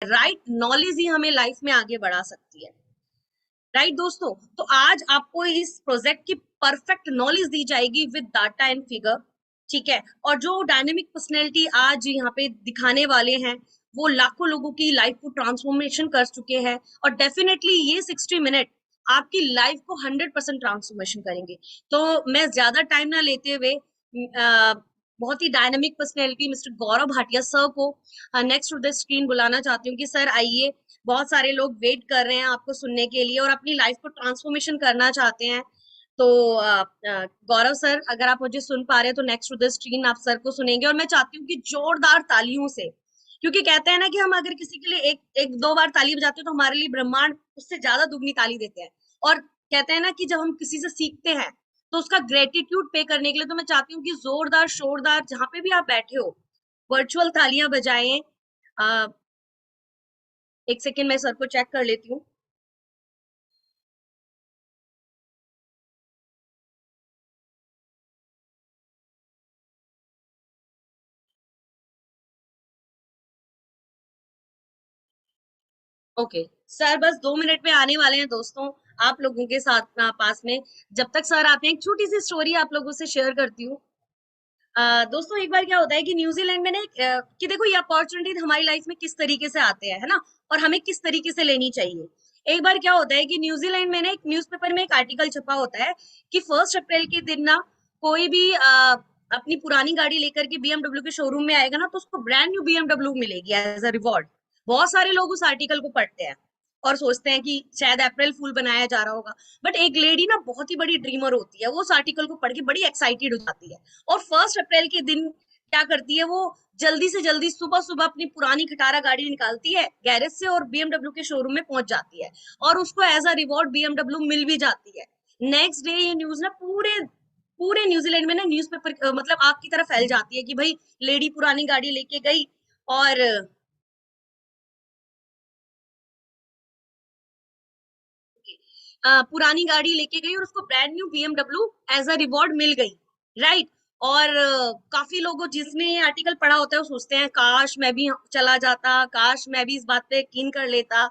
Right knowledge ही हमें life में आगे बढ़ा सकती है। राइट दोस्तों, तो आज आपको इस प्रोजेक्ट की परफेक्ट नॉलेज दी जाएगी विद डाटा एंड फिगर। ठीक है, और जो डायनेमिक पर्सनैलिटी आज यहाँ पे दिखाने वाले हैं वो लाखों लोगों की लाइफ को ट्रांसफॉर्मेशन कर चुके हैं, और डेफिनेटली ये 60 मिनट आपकी लाइफ को 100% ट्रांसफॉर्मेशन करेंगे। तो मैं ज्यादा टाइम ना लेते हुए बहुत ही dynamic personality mister Gaurav Bhatia sir को नेक्स्ट टू द स्क्रीन बुलाना चाहती हूँ कि सर आइए। बहुत सारे लोग वेट कर रहे हैं आपको सुनने के लिए और अपनी लाइफ को ट्रांसफॉर्मेशन करना चाहते हैं। तो गौरव सर, अगर आप मुझे सुन पा रहे हैं तो नेक्स्ट टू द स्क्रीन आप सर को सुनेंगे, और मैं चाहती हूँ कि जोरदार तालियों से, क्योंकि कहते हैं ना कि हम अगर किसी के लिए एक एक दो बार ताली बजाते हैं तो हमारे लिए ब्रह्मांड उससे ज्यादा दुगनी ताली देते हैं। और कहते हैं ना कि जब हम किसी से सीखते हैं तो उसका ग्रेटिट्यूड पे करने के लिए तो मैं चाहती हूँ कि जोरदार शोरदार जहां पे भी आप बैठे हो वर्चुअल तालियां बजाएं। एक सेकेंड मैं सर को चेक कर लेती हूँ। ओके सर, बस 2 मिनट में आने वाले हैं दोस्तों, आप लोगों के साथ पास में। जब तक सर आते हैं एक छोटी सी स्टोरी आप लोगों से शेयर करती हूँ। दोस्तों एक बार क्या होता है कि न्यूजीलैंड में ना कि देखो ये अपॉर्चुनिटी हमारी लाइफ में किस तरीके से आते हैं, है ना, और हमें किस तरीके से लेनी चाहिए। एक बार क्या होता है कि न्यूजीलैंड में ना एक न्यूज़पेपर में एक आर्टिकल छपा होता है कि 1 अप्रैल के दिन ना कोई भी अपनी पुरानी गाड़ी लेकर के बीएमडब्ल्यू के शोरूम में आएगा ना तो उसको ब्रांड न्यू बीएमडब्ल्यू मिलेगी एज अ रिवॉर्ड। बहुत सारे लोग उस आर्टिकल को पढ़ते हैं और सोचते हैं कि शायद अप्रैल फूल बनाया जा रहा होगा। बट एक लेडी ना बहुत ही बड़ी ड्रीमर होती है, वो उस आर्टिकल को पढ़ के बड़ी एक्साइटेड हो जाती है, और 1 अप्रैल के दिन क्या करती है वो, जल्दी से जल्दी सुबह सुबह अपनी पुरानी खटारा गाड़ी निकालती है गैरेज से और बीएमडब्ल्यू के शोरूम में पहुंच जाती है, और उसको एज अ रिवॉर्ड बीएमडब्ल्यू मिल भी जाती है। नेक्स्ट डे ये न्यूज ना पूरे पूरे न्यूजीलैंड में ना न्यूज़पेपर मतलब आग की तरह फैल जाती है कि भाई लेडी पुरानी गाड़ी लेके गई और पुरानी गाड़ी लेके गई और उसको brand new BMW as a reward मिल गई। राइट। और काफी लोगों जिसने ये आर्टिकल पढ़ा होता है वो सोचते हैं काश मैं भी चला जाता, काश मैं भी इस बात पे यकीन कर लेता।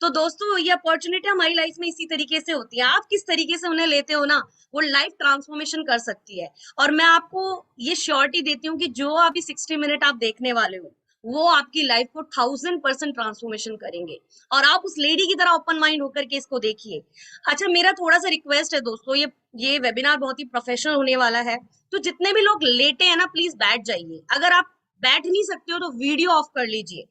तो दोस्तों ये अपॉर्चुनिटी हमारी लाइफ में इसी तरीके से होती है, आप किस तरीके से उन्हें लेते हो ना, वो लाइफ ट्रांसफॉर्मेशन कर सकती है। और मैं आपको ये श्योरिटी देती हूँ कि जो अभी 60 मिनट आप देखने वाले हो वो आपकी लाइफ को 1000% ट्रांसफॉर्मेशन करेंगे, और आप उस लेडी की तरह ओपन माइंड होकर के इसको देखिए। अच्छा, मेरा थोड़ा सा रिक्वेस्ट है दोस्तों, ये वेबिनार बहुत ही प्रोफेशनल होने वाला है, तो जितने भी लोग लेटे हैं ना प्लीज बैठ जाइए। अगर आप बैठ नहीं सकते हो तो वीडियो ऑफ कर लीजिए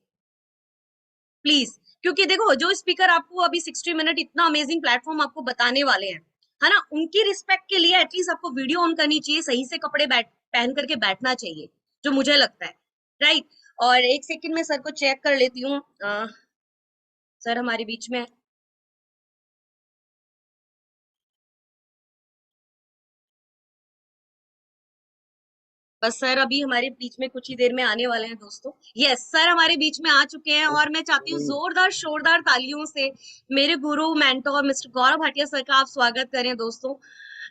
प्लीज, क्योंकि देखो जो स्पीकर आपको अभी 60 मिनट इतना अमेजिंग प्लेटफॉर्म आपको बताने वाले हैं, है ना, उनकी रिस्पेक्ट के लिए एटलीस्ट आपको वीडियो ऑन करनी चाहिए, सही से कपड़े पहन करके बैठना चाहिए, जो मुझे लगता है। राइट। और एक सेकंड में सर को चेक कर लेती हूँ। सर हमारे बीच में, बस सर अभी हमारे बीच में कुछ ही देर में आने वाले हैं दोस्तों। यस सर हमारे बीच में आ चुके हैं, और मैं चाहती हूँ जोरदार शोरदार तालियों से मेरे गुरु mentor Mister Gaurav Bhatia sir का आप स्वागत करें दोस्तों।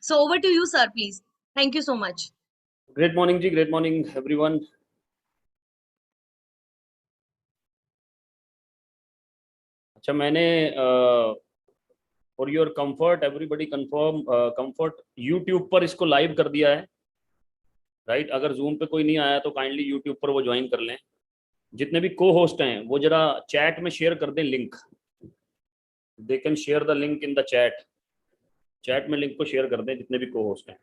So over to you sir please. Thank you so much. Great morning जी, ग्रेट मॉर्निंग एवरीवन। अच्छा, मैंने for your comfort everybody confirm comfort YouTube पर इसको लाइव कर दिया है। राइट, अगर जूम पे कोई नहीं आया तो काइंडली यूट्यूब पर वो ज्वाइन कर लें। जितने भी को होस्ट हैं वो जरा चैट में शेयर कर दें link. They can share the link in the chat. Chat में लिंक को शेयर कर दें जितने भी को होस्ट हैं।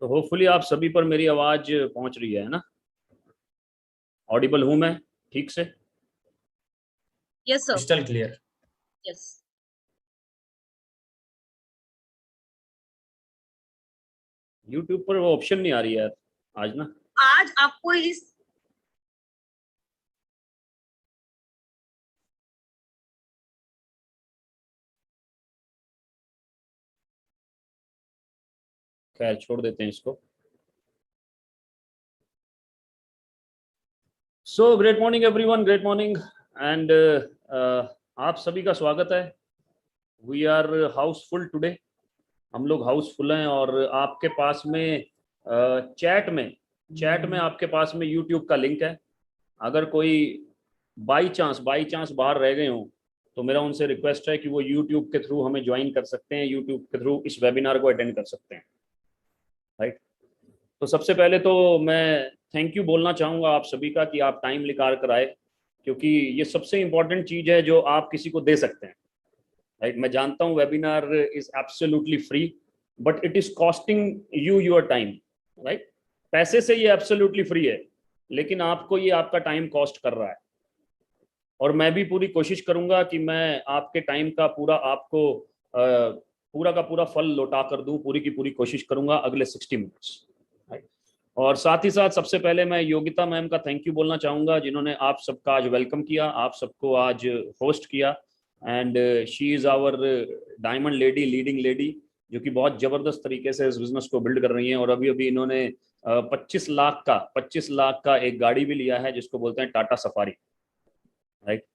तो होपफुली आप सभी पर मेरी आवाज पहुंच रही है ना? ऑडिबल हूं मैं ठीक से? Yes sir. Crystal clear. Yes. YouTube पर वो ऑप्शन नहीं आ रही है आज ना। आज आपको इस खैर छोड़ देते हैं इसको। So great morning everyone, great morning and आप सभी का स्वागत है। We are housefull today. हम लोग हाउसफुल हैं और आपके पास में चैट में आपके पास में यूट्यूब का लिंक है। अगर कोई बाई चांस बाहर रह गए हों तो मेरा उनसे रिक्वेस्ट है कि वो यूट्यूब के थ्रू हमें ज्वाइन कर सकते हैं, यूट्यूब के थ्रू इस वेबिनार को अटेंड कर सकते हैं, राइट। तो सबसे पहले तो मैं थैंक यू बोलना चाहूँगा आप सभी का कि आप टाइम निकाल कर आए, क्योंकि ये सबसे इम्पोर्टेंट चीज़ है जो आप किसी को दे सकते हैं, राइट। मैं जानता हूँ webinar is absolutely free, but it is costing you your time, right. पैसे से ये एब्सोल्युटली फ्री है, लेकिन आपको ये आपका टाइम कॉस्ट कर रहा है। और मैं भी पूरी कोशिश करूंगा कि मैं आपके टाइम का पूरा आपको पूरा का पूरा फल लौटा कर दूं, पूरी की पूरी कोशिश करूंगा अगले 60 मिनट्स। और साथ ही साथ सबसे पहले मैं योगिता मैम का थैंक यू बोलना चाहूँगा, जिन्होंने आप सबका आज वेलकम किया, आप सबको आज होस्ट किया। And she is our diamond lady, leading lady, जो कि बहुत ज़बरदस्त तरीके से इस बिज़नेस को बिल्ड कर रही हैं। और अभी अभी इन्होंने 25 लाख का एक गाड़ी भी लिया है जिसको बोलते हैं टाटा सफारी, राइट।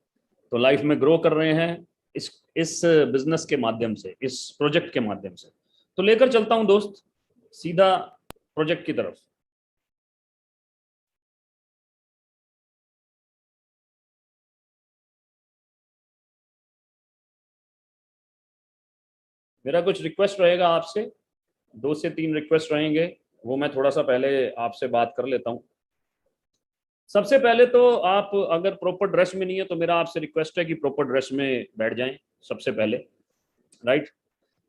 तो लाइफ में ग्रो कर रहे हैं इस बिजनेस के माध्यम से, इस प्रोजेक्ट के माध्यम से। तो लेकर चलता हूँ दोस्त सीधा प्रोजेक्ट की तरफ। मेरा कुछ रिक्वेस्ट रहेगा आपसे, 2 से 3 रिक्वेस्ट रहेंगे, वो मैं थोड़ा सा पहले आपसे बात कर लेता हूँ। सबसे पहले तो आप अगर प्रॉपर ड्रेस में नहीं है तो मेरा आपसे रिक्वेस्ट है कि प्रॉपर ड्रेस में बैठ जाएं सबसे पहले, राइट।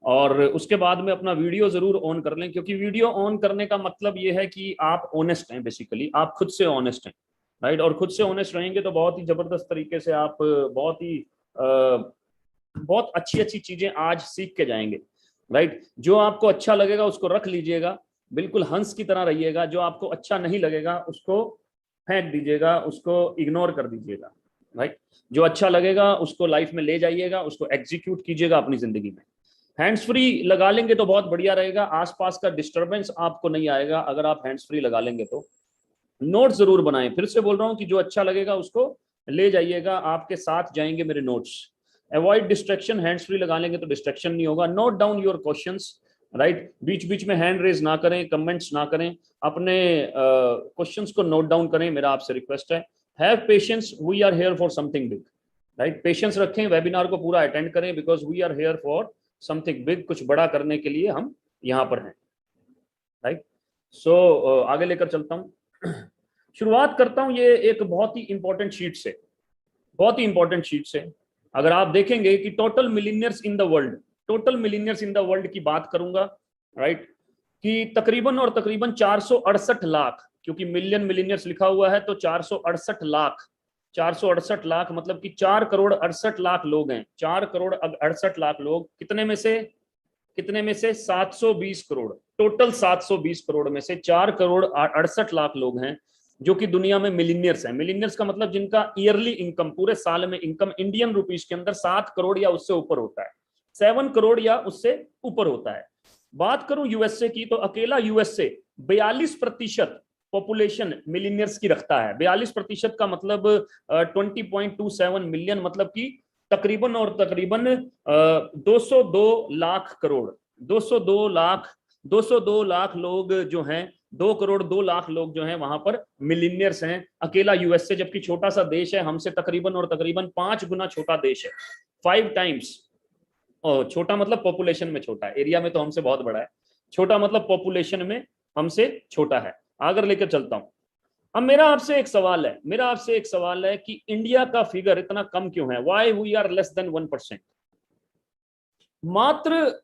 और उसके बाद में अपना वीडियो जरूर ऑन कर लें, क्योंकि वीडियो ऑन करने का मतलब ये है कि आप ऑनेस्ट हैं, बेसिकली आप खुद से ऑनेस्ट हैं, राइट। और खुद से ऑनेस्ट रहेंगे तो बहुत ही जबरदस्त तरीके से आप बहुत अच्छी अच्छी चीजें आज सीख के जाएंगे, राइट। जो आपको अच्छा लगेगा उसको रख लीजिएगा, बिल्कुल हंस की तरह रहिएगा। जो आपको अच्छा नहीं लगेगा उसको फेंक दीजिएगा, उसको इग्नोर कर दीजिएगा, राइट। जो अच्छा लगेगा उसको लाइफ में ले जाइएगा, उसको एग्जीक्यूट कीजिएगा अपनी जिंदगी में। हैंड्स फ्री लगा लेंगे तो बहुत बढ़िया रहेगा, आसपास का डिस्टरबेंस आपको नहीं आएगा अगर आप हैंड्स फ्री लगा लेंगे तो। नोट्स जरूर बनाएं, फिर से बोल रहा हूं कि जो अच्छा लगेगा उसको ले जाइएगा, आपके साथ जाएंगे मेरे notes. Avoid distraction, hands free लगा लेंगे तो डिस्ट्रैक्शन नहीं होगा। Note down your questions, right. बीच बीच में हैंड रेज ना करें, कमेंट्स ना करें, अपने क्वेश्चंस को नोट डाउन करें, मेरा आपसे रिक्वेस्ट है। Have patience, we are here for something big, right. Patience रखें, वेबिनार को पूरा अटेंड करें, because we are here for something big, कुछ बड़ा करने के लिए हम यहाँ पर हैं, राइट। सो आगे लेकर चलता हूँ। शुरुआत करता हूँ ये एक बहुत ही इंपॉर्टेंट शीट से, बहुत ही इंपॉर्टेंट शीट से। अगर आप देखेंगे कि total millionaires in the world, total millionaires in the world की बात करूंगा, राइट, कि तकरीबन और तकरीबन 468 लाख, क्योंकि मिलियन मिलीनियर्स लिखा हुआ है तो 468 लाख, 468 लाख मतलब कि 4 करोड़ 68 लाख लोग हैं। 4 करोड़ 68 लाख लोग, कितने में से 720 करोड़, टोटल 720 करोड़ में से 4 करोड़ 68 लाख लोग हैं जो कि दुनिया में मिलीनियर्स हैं। मिलीनियर्स का मतलब जिनका ईयरली इनकम, पूरे साल में इनकम इंडियन रुपीस के अंदर 7 करोड़ या उससे ऊपर होता है, 7 करोड़ या उससे ऊपर होता है। बात करूं यूएसए की तो अकेला यूएसए 42% पॉपुलेशन मिलीनियर्स की रखता है। 42% का मतलब 20.27 मिलियन, मतलब कि तकरीबन और तकरीबन 202 लाख करोड़, 202 लाख लोग जो हैं, 2 करोड़ 2 लाख लोग जो हैं वहां पर मिलीनियर्स हैं, अकेला यूएसए। जबकि छोटा सा देश है, हमसे तकरीबन और तकरीबन 5 गुना छोटा देश है, 5 टाइम्स। छोटा मतलब पॉपुलेशन में छोटा है, एरिया में तो हमसे बहुत बड़ा है, छोटा मतलब पॉपुलेशन में हमसे छोटा है। आगे लेकर चलता हूं। अब मेरा आपसे एक सवाल है कि इंडिया का फिगर इतना कम क्यों है? Why we are less than 1%? मात्र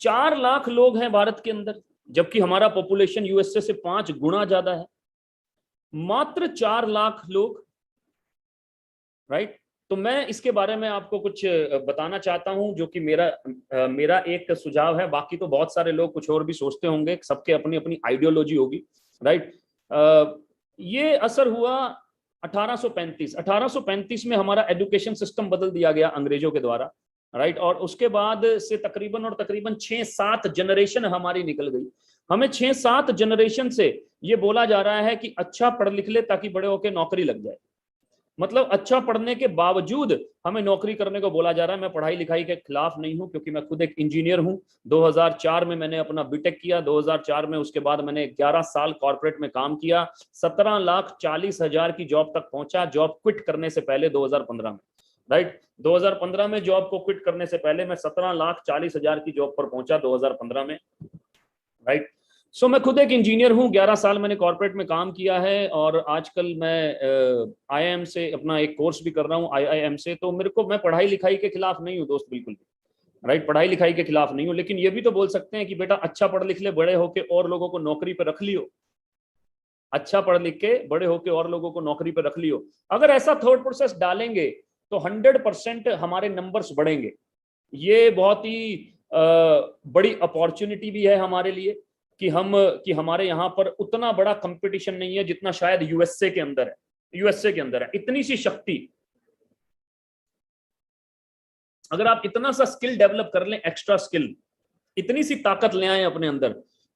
4 लाख लोग हैं भारत के अंदर, जबकि हमारा पॉपुलेशन यूएसए से 5 गुना ज्यादा है। मात्र 4 लाख लोग, राइट। तो मैं इसके बारे में आपको कुछ बताना चाहता हूं, जो कि मेरा एक सुझाव है। बाकी तो बहुत सारे लोग कुछ और भी सोचते होंगे, सबके अपनी अपनी आइडियोलॉजी होगी, राइट। ये असर हुआ 1835 में हमारा एजुकेशन सिस्टम बदल दिया गया अंग्रेजों के द्वारा, राइट। और उसके बाद से तकरीबन और तकरीबन 6-7 जनरेशन हमारी निकल गई। हमें 6-7 जनरेशन से ये बोला जा रहा है कि अच्छा पढ़ लिख ले ताकि बड़े होकर नौकरी लग जाए। मतलब अच्छा पढ़ने के बावजूद हमें नौकरी करने को बोला जा रहा है। मैं पढ़ाई लिखाई के खिलाफ नहीं हूं, क्योंकि मैं खुद एक इंजीनियर हूं। 2004 में मैंने अपना बीटेक किया, 2004 में उसके बाद मैंने 11 साल कॉर्पोरेट में काम किया, 17,40,000 की जॉब तक पहुंचा, जॉब क्विट करने से पहले 2015 में। राइट, 2015 में जॉब को क्विट करने से पहले मैं 17,40,000 की जॉब पर पहुंचा 2015 में। राइट, सो मैं खुद एक इंजीनियर हूं, 11 साल मैंने कॉर्पोरेट में काम किया है, और आजकल मैं आईआईएम से अपना एक कोर्स भी कर रहा हूं, आईआईएम से। तो मैं पढ़ाई लिखाई के खिलाफ नहीं हूं दोस्त, बिल्कुल भी। राइट, पढ़ाई लिखाई के खिलाफ नहीं हूं, लेकिन ये भी तो बोल सकते हैं कि बेटा अच्छा पढ़ लिख ले, बड़े होके और लोगों को नौकरी पर रख लियो। अच्छा पढ़ लिख के बड़े होके और लोगों को नौकरी पर रख लियो। अगर ऐसा थॉट प्रोसेस डालेंगे तो 100% हमारे नंबर्स बढ़ेंगे। ये बहुत ही बड़ी अपॉर्चुनिटी भी है हमारे लिए कि हमारे यहाँ पर उतना बड़ा कंपटीशन नहीं है जितना शायद यूएसए के अंदर है। यूएसए के अंदर है इतनी सी शक्ति। अगर आप इतना सा स्किल डेवलप कर लें, एक्स्ट्रा स्किल, इतनी सी ताकत ले आए अपने अंदर,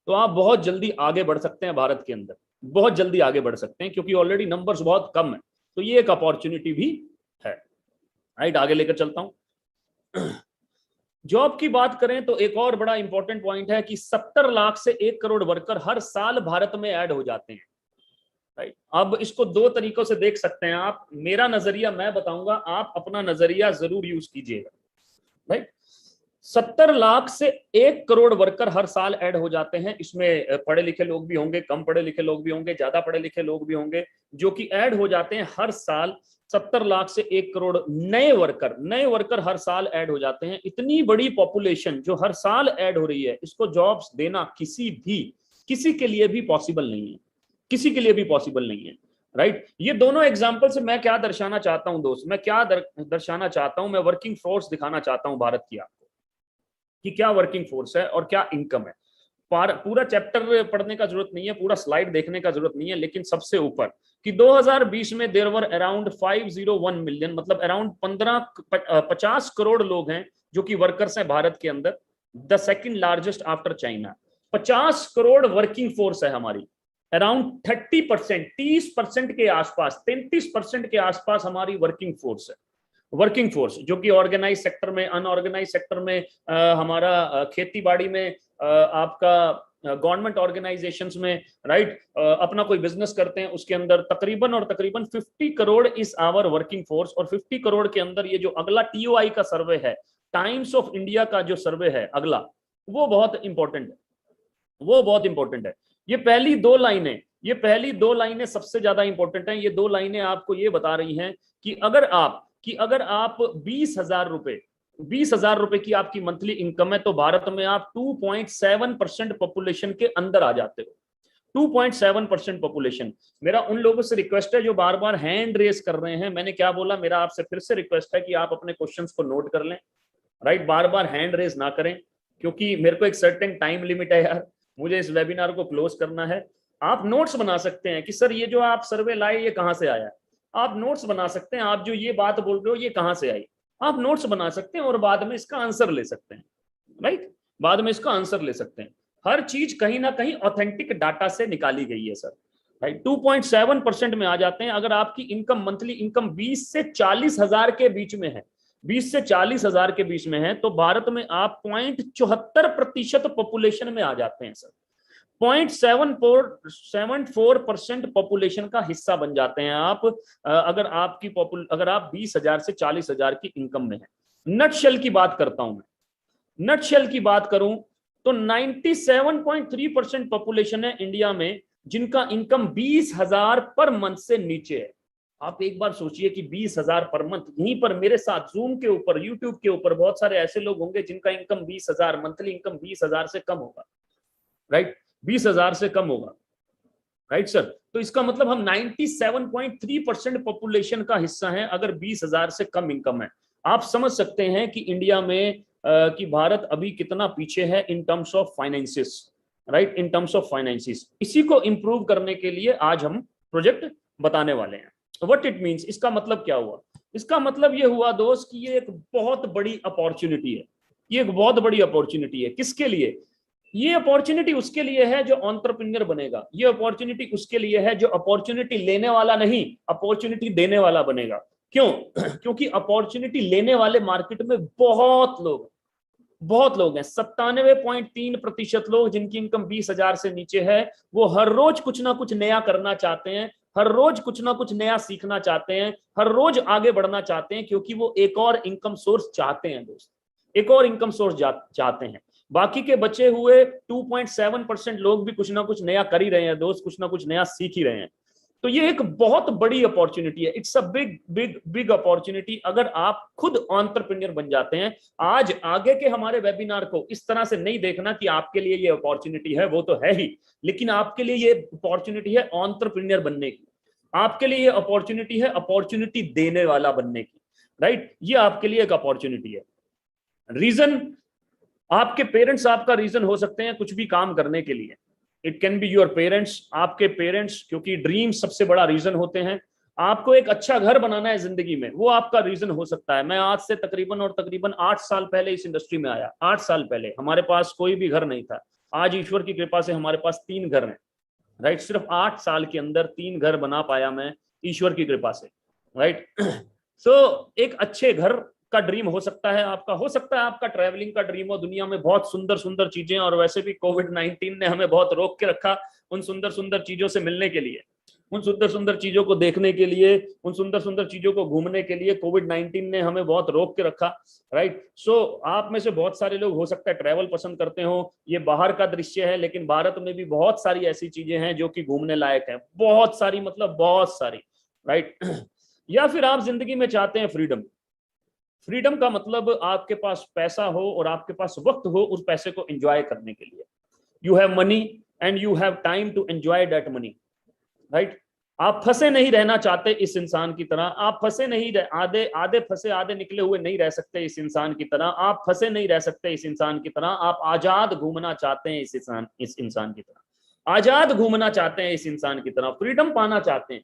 तो आप बहुत जल्दी आगे बढ़ सकते हैं भारत के अंदर, बहुत जल्दी आगे बढ़ सकते हैं, क्योंकि ऑलरेडी नंबर्स बहुत कम है। तो ये एक अपॉर्चुनिटी भी है। राइट, आगे लेकर चलता हूं। जॉब की बात करें तो एक और बड़ा इंपॉर्टेंट पॉइंट है कि 70 लाख से 1 करोड़ वर्कर हर साल भारत में ऐड हो जाते हैं। राइट, अब इसको दो तरीकों से देख सकते हैं आप। मेरा नजरिया मैं बताऊंगा, आप अपना नजरिया जरूर यूज कीजिएगा। राइट, 70 लाख से 1 करोड़ वर्कर हर साल ऐड हो जाते हैं। इसमें पढ़े लिखे लोग भी होंगे, कम पढ़े लिखे लोग भी होंगे, ज्यादा पढ़े लिखे लोग भी होंगे, जो कि ऐड हो जाते हैं हर साल। 70 लाख से 1 करोड़ नए वर्कर हर साल ऐड हो जाते हैं। इतनी बड़ी पॉपुलेशन जो हर साल ऐड हो रही है, इसको जॉब्स देना किसी के लिए भी पॉसिबल नहीं है, किसी के लिए भी पॉसिबल नहीं है। राइट, ये दोनों एग्जाम्पल से मैं क्या दर्शाना चाहता हूं दोस्त, मैं क्या दर्शाना चाहता हूं, मैं वर्किंग फोर्स दिखाना चाहता हूं भारत की आपको, कि क्या वर्किंग फोर्स है और क्या इनकम है। पूरा चैप्टर पढ़ने का जरूरत नहीं है, पूरा स्लाइड देखने का जरूरत नहीं है, लेकिन सबसे ऊपर कि 2020 में देयर वर अराउंड 501 मिलियन, मतलब अराउंड 50 करोड़ लोग हैं जो कि वर्कर्स हैं भारत के अंदर, the second largest after China. 50 crore working force है हमारी। अराउंड 30%, 30% के आसपास, 33% के आसपास हमारी वर्किंग फोर्स है। वर्किंग फोर्स जो कि ऑर्गेनाइज सेक्टर में, अनऑर्गेनाइज सेक्टर में, हमारा खेती बाड़ी में, आपका गवर्नमेंट ऑर्गेनाइजेशंस में, राइट, अपना कोई बिजनेस करते हैं उसके अंदर तकरीबन 50 crore is our working force. और 50 करोड़ के अंदर ये जो अगला टीओआई का सर्वे है, टाइम्स ऑफ इंडिया का जो सर्वे है अगला, वो बहुत इंपॉर्टेंट है, वो बहुत इंपॉर्टेंट है। ये पहली दो लाइनें सबसे ज्यादा इंपॉर्टेंट हैं। ये दो लाइनें आपको ये बता रही हैं कि अगर आप 20,000 रुपए की आपकी मंथली इनकम है, तो भारत में आप 2.7% पॉपुलेशन के अंदर आ जाते हो। 2.7% पॉपुलेशन। मेरा उन लोगों से रिक्वेस्ट है जो बार बार हैंड रेस कर रहे हैं, मैंने क्या बोला, मेरा आपसे फिर से रिक्वेस्ट है कि आप अपने क्वेश्चंस को नोट कर लें। राइट, बार बार हैंड रेस ना करें, क्योंकि मेरे को एक सर्टेन टाइम लिमिट है यार, मुझे इस वेबिनार को क्लोज करना है। आप नोट्स बना सकते हैं कि सर ये जो आप सर्वे लाए ये कहाँ से आया, आप नोट्स बना सकते हैं। आप जो ये बात बोल रहे हो ये कहाँ से आई, आप नोट्स बना सकते हैं और बाद में इसका आंसर ले सकते हैं। राइट, बाद में इसका आंसर ले सकते हैं। हर चीज कहीं ना कहीं ऑथेंटिक डाटा से निकाली गई है सर। राइट, 2.7% में आ जाते हैं। अगर आपकी इनकम, मंथली इनकम 20 से 40 हजार के बीच में है, 20 से 40 हजार के बीच में है, तो भारत में आप 0.74% पॉपुलेशन में आ जाते हैं सर। 0.74% पॉपुलेशन का हिस्सा बन जाते हैं आप, अगर आप 20,000 से 40,000 की इनकम में है। नटशेल की बात करता हूं मैं, नटशेल की बात करूं तो 97.3% पॉपुलेशन है इंडिया में जिनका इनकम 20,000 पर मंथ से नीचे है। आप एक बार सोचिए कि 20,000 पर मंथ, यहीं पर मेरे साथ जूम के ऊपर, यूट्यूब के ऊपर बहुत सारे ऐसे लोग होंगे जिनका इनकम 20,000, मंथली इनकम 20,000 से कम होगा। राइट, 20,000 से कम होगा। राइट सर, तो इसका मतलब हम 97.3% पॉपुलेशन का हिस्सा है अगर 20,000 से कम इनकम है। आप समझ सकते हैं कि इंडिया में कि भारत अभी कितना पीछे है in terms of finances. Right, in terms of finances. इसी को इंप्रूव करने के लिए आज हम प्रोजेक्ट बताने वाले हैं। व्हाट इट मींस, इसका मतलब क्या हुआ, इसका मतलब ये हुआ दोस्त कि ये एक बहुत बड़ी अपॉर्चुनिटी है। ये एक बहुत बड़ी अपॉर्चुनिटी है किसके लिए, ये अपॉर्चुनिटी उसके लिए है जो एंटरप्रेन्योर बनेगा, ये अपॉर्चुनिटी उसके लिए है जो अपॉर्चुनिटी लेने वाला नहीं, अपॉर्चुनिटी देने वाला बनेगा। क्यों? क्योंकि अपॉर्चुनिटी लेने वाले मार्केट में बहुत लोग हैं। 97.3% लोग जिनकी इनकम 20,000 से नीचे है, वो हर रोज कुछ ना कुछ नया करना चाहते हैं, हर रोज कुछ ना कुछ नया सीखना चाहते हैं, हर रोज आगे बढ़ना चाहते हैं, क्योंकि वो एक और इनकम सोर्स चाहते हैं दोस्त, एक और इनकम सोर्स चाहते हैं। बाकी के बचे हुए 2.7% लोग भी कुछ ना कुछ नया कर ही रहे हैं दोस्त, कुछ ना कुछ नया सीख ही रहे हैं। तो ये एक बहुत बड़ी अपॉर्चुनिटी है, it's a big big big opportunity अगर आप खुद एंटरप्रेन्योर बन जाते हैं। आज आगे के हमारे वेबिनार को इस तरह से नहीं देखना कि आपके लिए ये अपॉर्चुनिटी है, वो तो है ही, लेकिन आपके लिए ये अपॉर्चुनिटी है एंटरप्रेन्योर बनने की, आपके लिए ये अपॉर्चुनिटी है अपॉर्चुनिटी देने वाला बनने की, राइट? ये आपके लिए एक अपॉर्चुनिटी है। रीजन, आपके पेरेंट्स आपका रीजन हो सकते हैं कुछ भी काम करने के लिए। It can be your parents, आपके पेरेंट्स, क्योंकि ड्रीम सबसे बड़ा रीजन होते हैं। आपको एक अच्छा घर बनाना है जिंदगी में, वो आपका रीजन हो सकता है। मैं आज से तकरीबन 8 साल पहले इस इंडस्ट्री में आया। 8 साल पहले हमारे पास कोई भी घर नहीं था, आज ईश्वर की कृपा से हमारे पास 3 घर हैं, राइट? सिर्फ 8 साल के अंदर 3 घर बना पाया मैं, ईश्वर की कृपा से, राइट? सो एक अच्छे घर का ड्रीम हो सकता है आपका, हो सकता है आपका ट्रैवलिंग का ड्रीम हो, दुनिया में बहुत सुंदर सुंदर चीजें, और वैसे भी कोविड-19 ने हमें बहुत रोक के रखा उन सुंदर सुंदर चीजों से मिलने के लिए, उन सुंदर सुंदर चीजों को देखने के लिए, उन सुंदर सुंदर चीजों को घूमने के लिए कोविड-19 ने हमें बहुत रोक के रखा, राइट? सो आप में से बहुत सारे लोग हो सकता है ट्रैवल पसंद करते हो, ये बाहर का दृश्य है, लेकिन भारत में भी बहुत सारी ऐसी चीजें हैं जो कि घूमने लायक है, बहुत सारी, मतलब बहुत सारी, राइट? या फिर आप जिंदगी में चाहते हैं फ्रीडम। फ्रीडम का मतलब आपके पास पैसा हो और आपके पास वक्त हो उस पैसे को एंजॉय करने के लिए। You have money and you have time to enjoy that money, right? आप फंसे नहीं रहना चाहते इस इंसान की तरह, आप फंसे नहीं आधे आधे फंसे आधे निकले हुए नहीं रह सकते इस इंसान की तरह, आप फंसे नहीं रह सकते इस इंसान की तरह, आप आजाद घूमना चाहते हैं इस इंसान की तरह, आजाद घूमना चाहते हैं इस इंसान की तरह, फ्रीडम पाना चाहते हैं,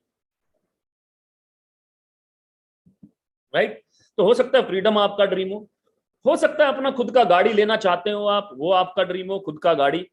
राइट? तो हो सकता है फ्रीडम आपका ड्रीम हो सकता है अपना खुद का गाड़ी लेना चाहते हो आप, वो आपका ड्रीम हो, खुद का गाड़ी।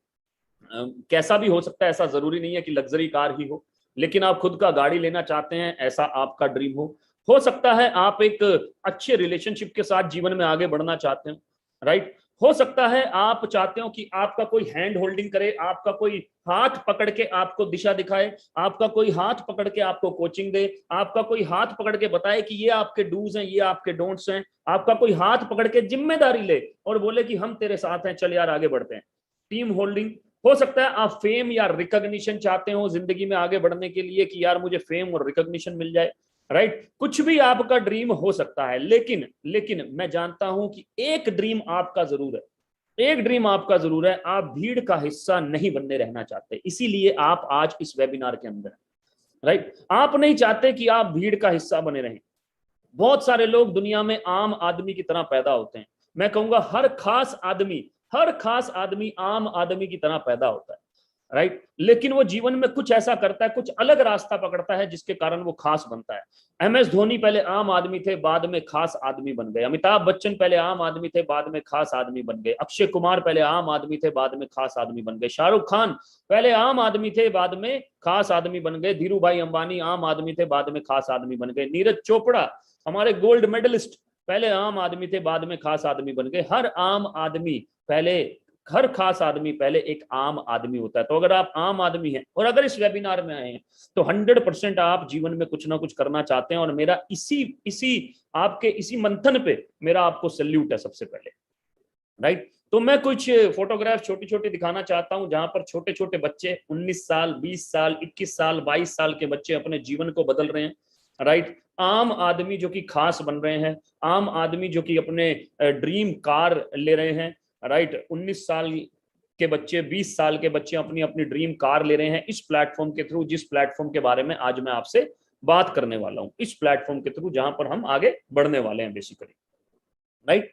कैसा भी हो सकता है, ऐसा जरूरी नहीं है कि लग्जरी कार ही हो, लेकिन आप खुद का गाड़ी लेना चाहते हैं, ऐसा आपका ड्रीम हो सकता है आप एक अच्छे रिलेशनशिप के साथ जीवन में आगे बढ़ना चाहते हो, राइट? हो सकता है आप चाहते हो कि आपका कोई हैंड होल्डिंग करे, आपका कोई हाथ पकड़ के आपको दिशा दिखाए, आपका कोई हाथ पकड़ के आपको कोचिंग दे, आपका कोई हाथ पकड़ के बताए कि ये आपके डूज हैं, ये आपके डोंट्स हैं, आपका कोई हाथ पकड़ के जिम्मेदारी ले और बोले कि हम तेरे साथ हैं, चल यार आगे बढ़ते हैं। Team holding. हो सकता है आप फेम या रिकॉग्निशन चाहते हो जिंदगी में आगे बढ़ने के लिए कि यार मुझे फेम और रिकॉग्निशन मिल जाए, राइट? कुछ भी आपका ड्रीम हो सकता है, लेकिन मैं जानता हूं कि एक ड्रीम आपका जरूर है, एक ड्रीम आपका जरूर है, आप भीड़ का हिस्सा नहीं बनने रहना चाहते, इसीलिए आप आज इस वेबिनार के अंदर, राइट? आप नहीं चाहते कि आप भीड़ का हिस्सा बने रहें। बहुत सारे लोग दुनिया में आम आदमी की तरह पैदा होते हैं, मैं कहूंगा हर खास आदमी आम आदमी की तरह पैदा होता है, राइट? लेकिन वो जीवन में कुछ ऐसा करता है, कुछ अलग रास्ता पकड़ता है जिसके कारण वो खास बनता है। MS धोनी पहले आम आदमी थे, बाद में खास आदमी बन गए। अमिताभ बच्चन पहले आम आदमी थे, बाद में खास आदमी बन गए। अक्षय कुमार पहले आम आदमी थे, बाद में खास आदमी बन गए। शाहरुख खान पहले आम आदमी थे, बाद में खास आदमी बन गए। धीरू भाई अंबानी आम आदमी थे, बाद में खास आदमी बन गए। नीरज चोपड़ा हमारे गोल्ड मेडलिस्ट पहले आम आदमी थे, बाद में खास आदमी बन गए। हर खास आदमी पहले एक आम आदमी होता है। तो अगर आप आम आदमी हैं और अगर इस वेबिनार में आए हैं तो 100% आप जीवन में कुछ ना कुछ करना चाहते हैं, और मेरा इसी मंथन पे मेरा आपको सैल्यूट है सबसे पहले, राइट? तो मैं कुछ फोटोग्राफ छोटी छोटी दिखाना चाहता हूं जहां पर छोटे छोटे बच्चे 19 साल 20 साल 21 साल 22 साल के बच्चे अपने जीवन को बदल रहे हैं, राइट? आम आदमी जो कि खास बन रहे हैं, आम आदमी जो कि अपने ड्रीम कार ले रहे हैं, राइट? 19 साल के बच्चे 20 साल के बच्चे अपनी अपनी ड्रीम कार ले रहे हैं इस प्लेटफॉर्म के थ्रू, जिस प्लेटफॉर्म के बारे में आज मैं आपसे बात करने वाला हूं, इस प्लेटफॉर्म के थ्रू जहां पर हम आगे बढ़ने वाले हैं बेसिकली, राइट?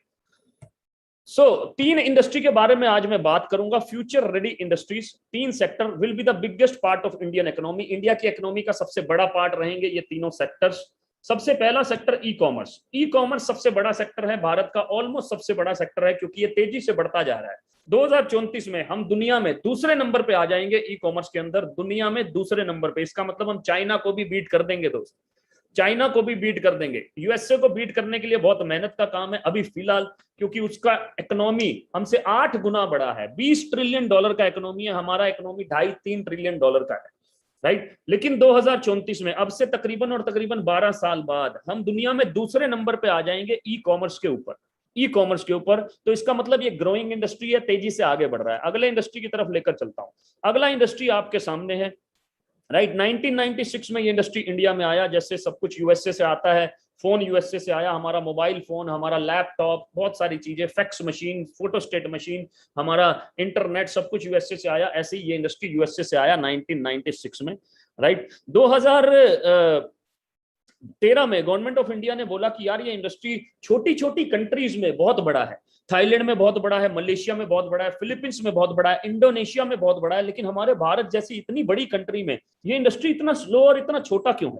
सो 3 इंडस्ट्री के बारे में आज मैं बात करूंगा, future ready industries. 3 sector will be the biggest part of Indian economy, India की इकोनॉमी का सबसे बड़ा पार्ट रहेंगे ये तीनों सेक्टर्स। सबसे पहला sector e commerce. E commerce सबसे बड़ा सेक्टर है भारत का, ऑलमोस्ट सबसे बड़ा सेक्टर है क्योंकि ये तेजी से बढ़ता जा रहा है। 2034 में हम दुनिया में दूसरे नंबर पे आ जाएंगे ई कॉमर्स के अंदर, दुनिया में दूसरे नंबर पे। इसका मतलब हम चाइना को भी बीट कर देंगे दोस्त, चाइना को भी बीट कर देंगे। यूएसए को बीट करने के लिए बहुत मेहनत का काम है अभी फिलहाल, क्योंकि उसका इकोनॉमी हमसे 8 गुना बड़ा है। $20 ट्रिलियन का इकोनॉमी है, हमारा इकोनॉमी 2.5-3 ट्रिलियन डॉलर का है, राइट। लेकिन 2034 में, अब से तकरीबन और तकरीबन 12 साल बाद, हम दुनिया में दूसरे नंबर पे आ जाएंगे ई कॉमर्स के ऊपर, ई कॉमर्स के ऊपर। तो इसका मतलब ये ग्रोइंग इंडस्ट्री है, तेजी से आगे बढ़ रहा है। अगले इंडस्ट्री की तरफ लेकर चलता हूं। अगला इंडस्ट्री आपके सामने है, राइट। 1996 में ये इंडस्ट्री इंडिया में आया। जैसे सब कुछ यूएसए से आता है, फोन यूएसए से आया, हमारा मोबाइल फोन, हमारा लैपटॉप, बहुत सारी चीजें, फैक्स मशीन, फोटोस्टेट मशीन, हमारा इंटरनेट, सब कुछ यूएसए से आया। ऐसे ही ये इंडस्ट्री यूएसए से आया 1996 में, राइट। 2013 में गवर्नमेंट ऑफ इंडिया ने बोला कि यार ये इंडस्ट्री छोटी छोटी कंट्रीज में बहुत बड़ा है, थाईलैंड में बहुत बड़ा है, मलेशिया में बहुत बड़ा है, फिलीपींस में बहुत बड़ा है, इंडोनेशिया में बहुत बड़ा है, लेकिन हमारे भारत जैसी इतनी बड़ी कंट्री में ये इंडस्ट्री इतना स्लो और इतना छोटा क्यों है?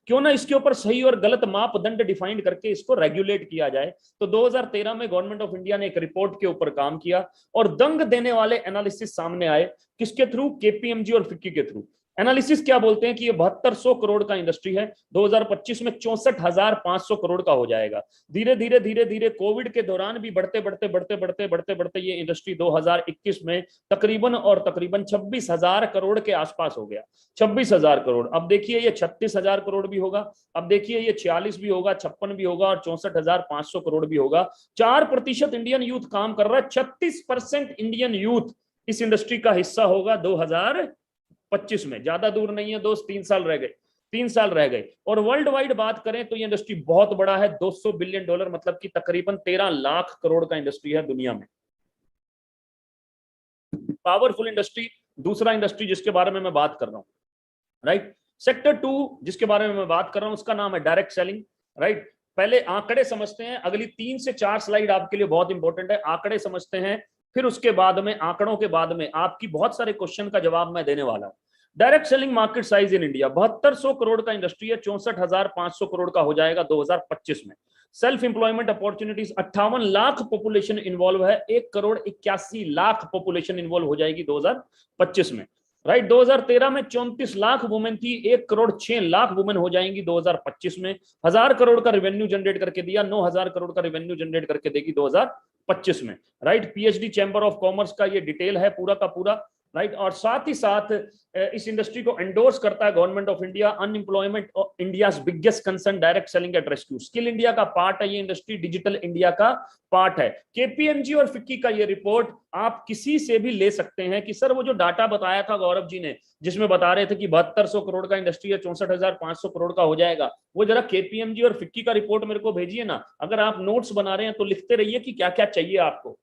क्यों ना इसके ऊपर सही और गलत मापदंड डिफाइन करके इसको रेगुलेट किया जाए। तो 2013 में गवर्नमेंट ऑफ इंडिया ने एक रिपोर्ट के ऊपर काम किया और दंग देने वाले एनालिसिस सामने आए। किसके थ्रू? केपीएमजी और फिक्की के थ्रू। एनालिसिस क्या बोलते हैं कि ये 7200 करोड़ का इंडस्ट्री है, 2025 में 64,500 करोड़ का हो जाएगा। धीरे धीरे धीरे धीरे कोविड के दौरान भी बढ़ते बढ़ते बढ़ते बढ़ते बढ़ते बढ़ते ये इंडस्ट्री 2021 में तकरीबन और तकरीबन 26,000 करोड़ के आसपास हो गया। 26,000 करोड़। अब देखिए ये 36,000 करोड़ भी होगा, अब देखिए ये 46 भी होगा, 56 भी होगा और 64,500 करोड़ भी होगा। 4% इंडियन यूथ काम कर रहा है, 36% इंडियन यूथ इस इंडस्ट्री का हिस्सा होगा 2025 में। ज्यादा दूर नहीं है दोस्त, 3 साल रह गए, 3 साल रह गए। और वर्ल्ड वाइड बात करें तो ये इंडस्ट्री बहुत बड़ा है, $200 बिलियन, मतलब कि तकरीबन 13 लाख करोड़ का इंडस्ट्री है दुनिया में। Powerful industry. दूसरा इंडस्ट्री जिसके बारे में मैं बात कर रहा हूं, राइट, सेक्टर 2 जिसके बारे में मैं बात कर रहा हूं, उसका नाम है डायरेक्ट सेलिंग, राइट। पहले आंकड़े समझते हैं, अगली 3 से 4 स्लाइड आपके लिए बहुत इंपॉर्टेंट है। आंकड़े समझते हैं, फिर उसके बाद में, आंकड़ों के बाद में आपकी बहुत सारे क्वेश्चन का जवाब मैं देने वाला हूं। Direct selling market size in India 7200 crore का इंडस्ट्री है, 64,500 करोड़ का हो जाएगा 2025 में। Self employment opportunities 58 lakh population involve है, 1,81,00,000 पॉपुलेशन इन्वॉल्व हो जाएगी 2025 में, राइट। 2013 में 34 लाख वुमेन थी, 1,06,00,000 वुमेन हो जाएंगी 2025 में। 1,000 करोड़ का रेवेन्यू जनरेट करके दिया, 9,000 करोड़ का रेवेन्यू जनरेट करके देगी 2025 में, right. PhD chamber of commerce का ये डिटेल है पूरा का पूरा, राइट। और साथ ही साथ इस इंडस्ट्री को एंडोर्स करता है government of India. Unemployment India biggest concern, direct selling at rescue. Skill India का पार्ट है ये इंडस्ट्री, डिजिटल इंडिया का पार्ट है। केपीएमजी और फिक्की का ये रिपोर्ट आप किसी से भी ले सकते हैं कि सर वो जो डाटा बताया था गौरव जी ने, जिसमें बता रहे थे कि 7200 करोड़ का इंडस्ट्री है, 64,500 करोड़ का हो जाएगा, वो जरा केपीएमजी और फिक्की का रिपोर्ट मेरे को भेजिए ना। अगर आप नोट्स बना रहे हैं तो लिखते रहिए कि क्या क्या चाहिए आपको,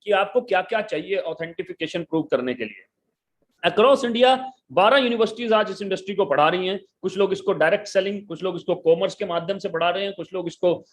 कि आपको क्या क्या चाहिए ऑथेंटिफिकेशन प्रूव करने के लिए। अक्रॉस इंडिया 12 यूनिवर्सिटीज आज इस इंडस्ट्री को पढ़ा रही हैं। कुछ लोग इसको डायरेक्ट सेलिंग, कुछ लोग इसको कॉमर्स के माध्यम से पढ़ा रहे हैं, कुछ लोग इसको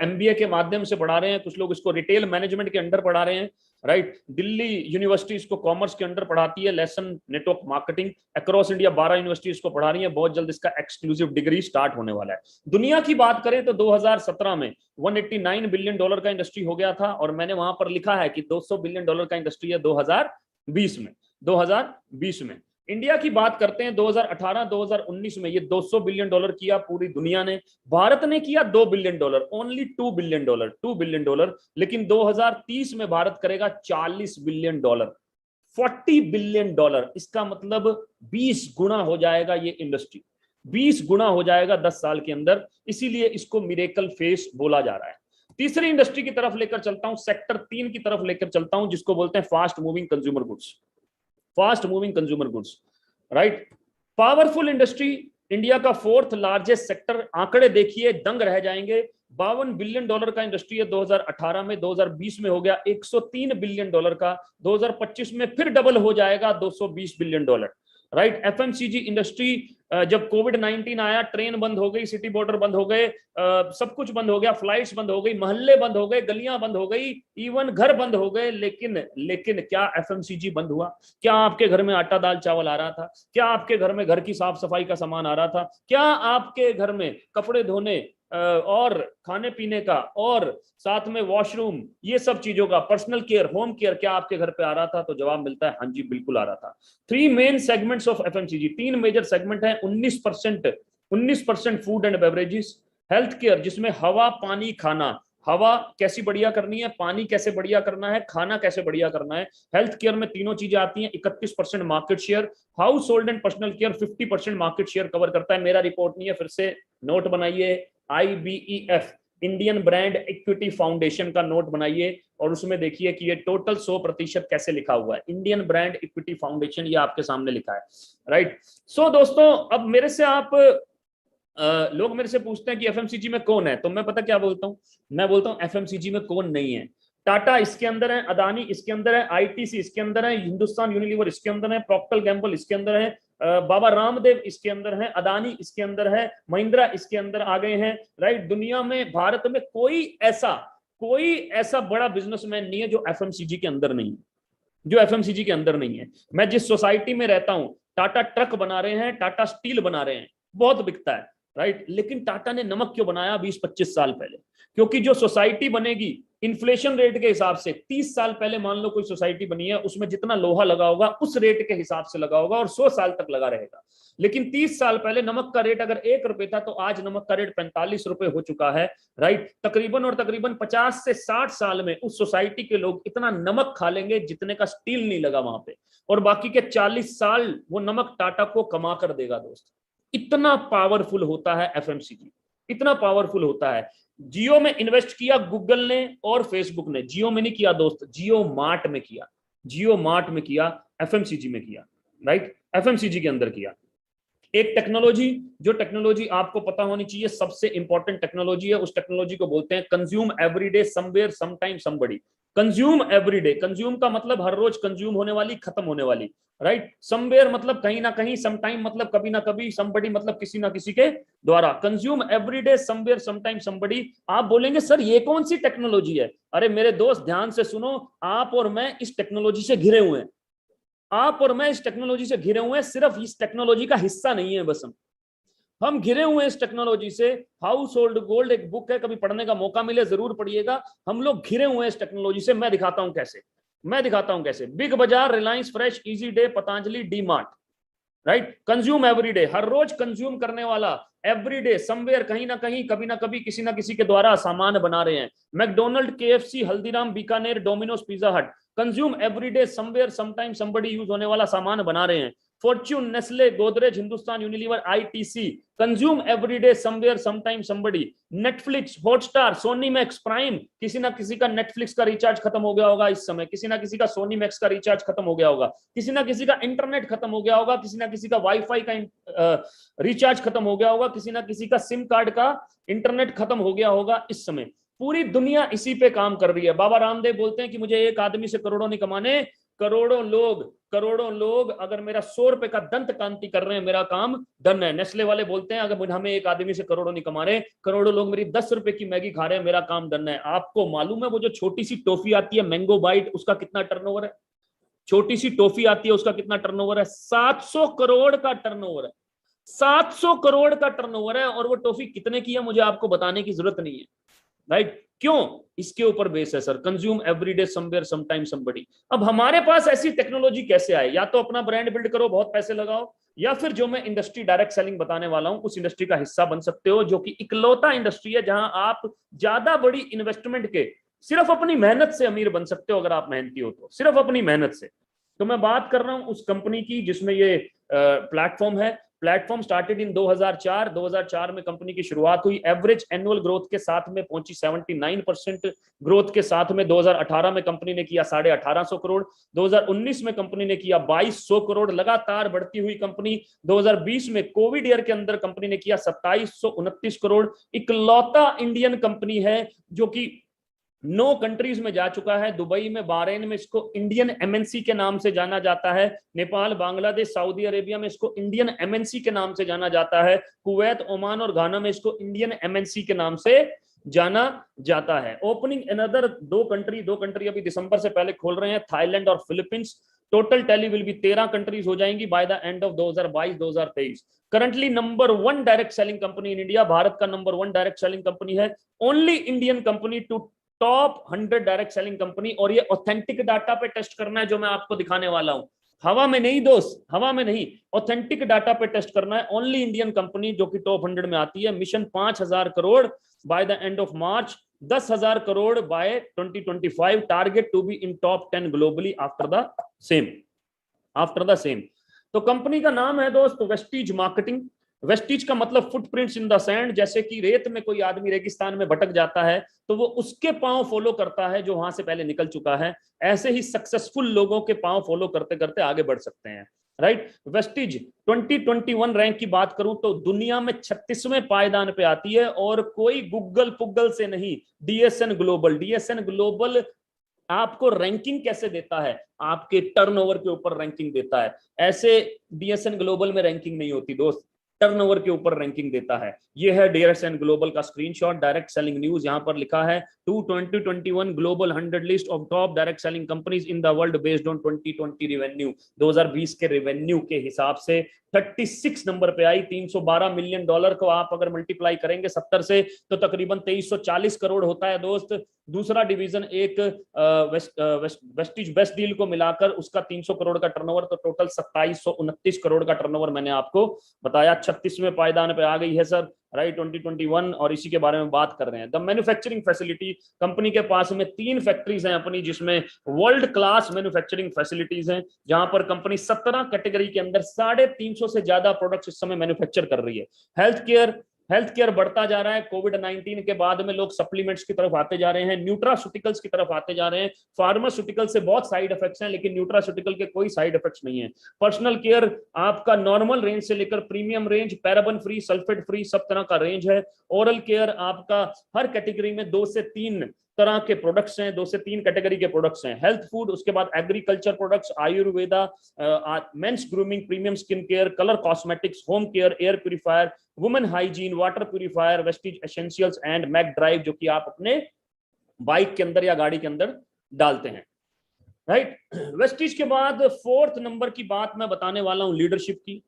एमबीए के माध्यम से पढ़ा रहे हैं, कुछ लोग इसको रिटेल मैनेजमेंट के अंडर पढ़ा रहे हैं, राइट। दिल्ली यूनिवर्सिटी इसको कॉमर्स के अंडर पढ़ाती है, lesson network marketing. Across India 12 university इसको पढ़ा रही है, बहुत जल्द इसका एक्सक्लूसिव डिग्री स्टार्ट होने वाला है। दुनिया की बात करें तो 2017 में $189 बिलियन का इंडस्ट्री हो गया था, और मैंने वहां पर लिखा है कि $200 बिलियन का इंडस्ट्री है 2020 में। 2020 में इंडिया की बात करते हैं, 2018-2019 में ये $200 बिलियन किया पूरी दुनिया ने। भारत ने किया $2 बिलियन, ओनली $2 बिलियन, $2 बिलियन। लेकिन 2030 में भारत करेगा $40 बिलियन, $40 बिलियन। इसका मतलब 20 गुना हो जाएगा ये इंडस्ट्री, 20 गुना हो जाएगा 10 साल के अंदर। इसीलिए इसको मिरेकल फेस बोला जा रहा है। तीसरी इंडस्ट्री की तरफ लेकर चलता हूं, सेक्टर 3 की तरफ लेकर चलता हूं, जिसको बोलते हैं fast moving consumer goods. Fast moving consumer goods, right. Powerful industry, India का 4th लार्जेस्ट सेक्टर। आंकड़े देखिए, दंग रह जाएंगे। $52 बिलियन का इंडस्ट्री है 2018 में, 2020 में हो गया $103 बिलियन का, 2025 में फिर डबल हो जाएगा $220 बिलियन, राइट। एफएमसीजी इंडस्ट्री, जब कोविड-19 आया, ट्रेन बंद हो गई, सिटी बॉर्डर बंद हो गए, सब कुछ बंद हो गया, फ्लाइट्स बंद हो गई, मोहल्ले बंद हो गए, गलियां बंद हो गई, इवन घर बंद हो गए, लेकिन क्या एफएमसीजी बंद हुआ? क्या आपके घर में आटा दाल चावल आ रहा था? क्या आपके घर में घर की साफ सफाई का सामान आ रहा था? क्या आपके घर में कपड़े धोने और खाने पीने का और साथ में वॉशरूम, ये सब चीजों का, पर्सनल केयर, होम केयर, क्या आपके घर पे आ रहा था? तो जवाब मिलता है हाँ जी बिल्कुल आ रहा था। 3 main segments of FMCG, 3 major segment है। 19% food and beverages, health care जिसमें हवा पानी खाना, हवा कैसी बढ़िया करनी है, पानी कैसे बढ़िया करना है, खाना कैसे बढ़िया करना है, हेल्थ केयर में तीनों चीजें आती हैं। 31% market share. House hold and personal care 50% market share cover करता है। मेरा रिपोर्ट नहीं है, फिर से नोट बनाइए, IBEF, Indian brand equity foundation का नोट बनाइए और उसमें देखिए कि ये टोटल 100% कैसे लिखा हुआ है। इंडियन ब्रांड इक्विटी फाउंडेशन, ये आपके सामने लिखा है, राइट। सो दोस्तों, अब मेरे से आप लोग मेरे से पूछते हैं कि एफएमसीजी में कौन है, तो मैं पता क्या बोलता हूँ? मैं बोलता हूँ एफएमसीजी में कौन नहीं है। टाटा इसके अंदर है, अदानी इसके अंदर है, आईटीसी इसके अंदर है, हिंदुस्तान यूनिलीवर इसके अंदर है, प्रॉक्टर गैम्बल इसके अंदर है, बाबा रामदेव इसके अंदर है, अदानी इसके अंदर है, महिंद्रा इसके अंदर आ गए हैं, राइट। दुनिया में, भारत में कोई ऐसा बड़ा बिजनेसमैन नहीं है जो एफएमसीजी के अंदर नहीं है, जो एफएमसीजी के अंदर नहीं है। मैं जिस सोसाइटी में रहता हूं, टाटा ट्रक बना रहे हैं, टाटा स्टील बना रहे हैं, बहुत बिकता है, राइट। लेकिन टाटा ने नमक क्यों बनाया 20-25 साल पहले? क्योंकि जो सोसाइटी बनेगी इन्फ्लेशन रेट के हिसाब से, 30 साल पहले मान लो कोई सोसाइटी बनी है, उसमें जितना लोहा लगा होगा उस रेट के हिसाब से लगा होगा और 100 साल तक लगा रहेगा। लेकिन 30 साल पहले नमक का रेट अगर 1 रुपए था तो आज नमक का रेट 45 रुपए हो चुका है, राइट। तकरीबन और तकरीबन 50 से 60 साल में उस सोसाइटी के लोग इतना नमक खा लेंगे जितने का स्टील नहीं लगा वहां पे, और बाकी के 40 साल वो नमक टाटा को कमा कर देगा दोस्त। इतना पावरफुल होता है एफएमसीजी, इतना पावरफुल होता है। जियो में इन्वेस्ट किया गूगल ने और फेसबुक ने, जियो में नहीं किया दोस्त, जियो मार्ट में किया, जियो मार्ट में किया, एफएमसीजी में किया, राइट, एफएमसीजी के अंदर किया। एक टेक्नोलॉजी, जो टेक्नोलॉजी आपको पता होनी चाहिए, सबसे इंपॉर्टेंट टेक्नोलॉजी है, उस टेक्नोलॉजी को बोलते हैं consume everyday somewhere sometime somebody. Consume everyday, consume का मतलब हर रोज कंज्यूम होने वाली, खत्म होने वाली, राइट। समवेयर मतलब कहीं ना कहीं, समटाइम मतलब कभी ना कभी, समबडी मतलब किसी ना किसी के द्वारा। Consume everyday somewhere sometime somebody. आप बोलेंगे सर ये कौन सी टेक्नोलॉजी है? अरे मेरे दोस्त ध्यान से सुनो, आप और मैं इस टेक्नोलॉजी से घिरे हुए हैं, आप और मैं इस टेक्नोलॉजी से घिरे हुए हैं, सिर्फ इस टेक्नोलॉजी का हिस्सा नहीं है बस हम घिरे हुए हैं इस टेक्नोलॉजी से। हाउस होल्ड गोल्ड एक बुक है, कभी पढ़ने का मौका मिले जरूर पढ़िएगा। हम लोग घिरे हुए हैं इस टेक्नोलॉजी से। मैं दिखाता हूं कैसे। Big Bazaar, Reliance Fresh, Easy Day, Patanjali, D Mart, right. Consume everyday, हर रोज कंज्यूम करने वाला, एवरीडे समवेयर कहीं ना कहीं, कभी ना कभी, किसी ना किसी के द्वारा सामान बना रहे हैं। McDonald, KFC, Haldiram, Bikaner, Domino's, Pizza Hut, consume everyday somewhere sometime somebody use होने वाला सामान बना रहे हैं। Fortune, Nestle, Godrej, Hindustan Unilever, ITC, consume everyday somewhere sometime somebody. Netflix, Hotstar, Sony Max, Prime, किसी ना किसी का नेटफ्लिक्स का रिचार्ज खत्म हो गया होगा इस समय, किसी ना किसी का सोनी मैक्स का रिचार्ज खत्म हो गया होगा, किसी ना किसी का इंटरनेट खत्म हो गया होगा, किसी ना किसी का वाईफाई का रिचार्ज खत्म हो गया होगा, किसी ना किसी का सिम कार्ड का इंटरनेट खत्म हो गया होगा इस समय। पूरी दुनिया इसी पे काम कर रही है। बाबा रामदेव बोलते हैं कि मुझे एक आदमी से करोड़ों नहीं कमाने, करोड़ों लोग अगर मेरा 100 रुपए का दंत कांति कर रहे हैं, मेरा काम डन है। नेस्ले वाले बोलते हैं अगर हमें एक आदमी से करोड़ों नहीं कमा रहे, करोड़ों लोग मेरी 10 रुपए की मैगी खा रहे हैं, मेरा काम डन है। आपको मालूम है वो जो छोटी सी टॉफी आती है मैंगो बाइट, उसका कितना टर्नओवर है? छोटी सी टॉफी आती है उसका कितना टर्नओवर है? 700 करोड़ का टर्नओवर है, 700 करोड़ का टर्नओवर है। और वो टॉफी कितने की है मुझे आपको बताने की जरूरत नहीं है, राइट। क्यों? इसके ऊपर बेस है sir, consume everyday somewhere sometime somebody. अब हमारे पास ऐसी टेक्नोलॉजी कैसे आए? या तो अपना ब्रांड बिल्ड करो, बहुत पैसे लगाओ, या फिर जो मैं इंडस्ट्री डायरेक्ट सेलिंग बताने वाला हूं उस इंडस्ट्री का हिस्सा बन सकते हो, जो कि इकलौता इंडस्ट्री है जहां आप ज्यादा बड़ी इन्वेस्टमेंट के सिर्फ अपनी मेहनत से अमीर बन सकते हो, अगर आप मेहनती हो तो, सिर्फ अपनी मेहनत से। तो मैं बात कर रहा हूं उस कंपनी की जिसमें ये प्लेटफॉर्म है। प्लेटफॉर्म स्टार्टेड इन 2004 में कंपनी की शुरुआत हुई। एवरेज एनुअल ग्रोथ के साथ में पहुंची 79% ग्रोथ के साथ में। 2018 में कंपनी ने किया 1850 करोड़, 2019 में कंपनी ने किया 2200 करोड़, लगातार बढ़ती हुई कंपनी। 2020 में कोविड ईयर के अंदर कंपनी ने किया 2729 करोड़। इकलौता इंडियन कंपनी है जो कि 9 कंट्रीज में जा चुका है। दुबई में, बहरीन में इसको इंडियन एमएनसी के नाम से जाना जाता है। नेपाल, बांग्लादेश, सऊदी अरेबिया में इसको इंडियन एमएनसी के नाम से जाना जाता है। कुवैत, ओमान और घाना में इसको इंडियन एमएनसी के नाम से जाना जाता है। ओपनिंग अनदर 2 कंट्री अभी दिसंबर से पहले खोल रहे हैं, थाईलैंड और Philippines. Total tally will be 13 countries हो जाएंगी by the end of 2022-2023। Currently number 1 direct selling company in India, Bharat का नंबर 1 डायरेक्ट सेलिंग कंपनी है, only Indian company to top 100 direct selling company. और ये ऑथेंटिक डाटा पे test करना है जो मैं आपको दिखाने वाला हूं, हवा में नहीं दोस्त, हवा में नहीं, ऑथेंटिक डाटा पे टेस्ट करना है। ओनली इंडियन कंपनी जो कि टॉप 100 में आती है। Mission 5,000 crore by the end of March, 10,000 crore by 2025, target to be in top 10 globally after the same, after the same. तो कंपनी का नाम है दोस्त वेस्टीज मार्केटिंग। वेस्टीज का मतलब फुटप्रिंट्स इन द सैंड, जैसे कि रेत में कोई आदमी रेगिस्तान में भटक जाता है तो वो उसके पांव फॉलो करता है जो वहां से पहले निकल चुका है, ऐसे ही सक्सेसफुल लोगों के पांव फॉलो करते करते आगे बढ़ सकते हैं, राइट। वेस्टीज 2021 रैंक की बात करूं तो दुनिया में 36वें पायदान पे आती है, और कोई गूगल पुगल से नहीं, डीएसएन ग्लोबल। डीएसएन ग्लोबल आपको रैंकिंग कैसे देता है, आपके टर्नओवर के ऊपर रैंकिंग देता है। ऐसे डीएसएन ग्लोबल में रैंकिंग नहीं होती दोस्त, टर्नओवर के ऊपर रैंकिंग देता है। ये है डीएसएन ग्लोबल का स्क्रीनशॉट, डायरेक्ट सेलिंग न्यूज। यहां पर लिखा है 2021 global 100 list of top direct selling companies in the world based on 2020 revenue. 2020 के रेवेन्यू के हिसाब से 36 नंबर पे आई। $312 मिलियन को आप अगर मल्टीप्लाई करेंगे 70 से तो तकरीबन 2340 करोड़ होता है दोस्त। दूसरा डिवीजन एक वेस्टीज बेस्ट डील को मिलाकर उसका 300 करोड़ का टर्नओवर, तो टोटल 2729 करोड़ का टर्नओवर मैंने आपको बताया। 36वें पायदान पे आ गई है सर, राइट, 2021, और इसी के बारे में बात कर रहे हैं। द मैन्युफैक्चरिंग फैसिलिटी, कंपनी के पास में 3 फैक्ट्रीज हैं अपनी, जिसमें वर्ल्ड क्लास मैन्युफैक्चरिंग फैसिलिटीज हैं, जहां पर कंपनी 17 कैटेगरी के अंदर 350 से ज्यादा प्रोडक्ट्स इस समय मैन्युफैक्चर कर रही है। हेल्थ केयर बढ़ता जा रहा है। कोविड-19 के बाद में लोग सप्लीमेंट्स की तरफ आते जा रहे हैं, न्यूट्रास्यूटिकल्स की तरफ आते जा रहे हैं। फार्मास्यूटिकल से बहुत साइड इफेक्ट्स हैं, लेकिन न्यूट्रास्यूटिकल के कोई साइड इफेक्ट्स नहीं है। पर्सनल केयर आपका नॉर्मल रेंज से लेकर premium range, paraben free, sulphate free, सब तरह का रेंज है। ओरल केयर आपका हर कैटेगरी में 2 से 3 तरह के प्रोडक्ट्स हैं, 2 से 3 कैटेगरी के प्रोडक्ट्स हैं। हेल्थ फूड, उसके बाद agriculture products, Ayurveda, men's grooming, premium skin care, colour cosmetics, home care, air purifier, women hygiene, water purifier, Vestige essentials and Mac drive, जो कि आप अपने बाइक के अंदर या गाड़ी के अंदर डालते हैं, राइट। वेस्टीज के बाद 4th नंबर की बात मैं बताने वाला हूं, लीडरशिप की,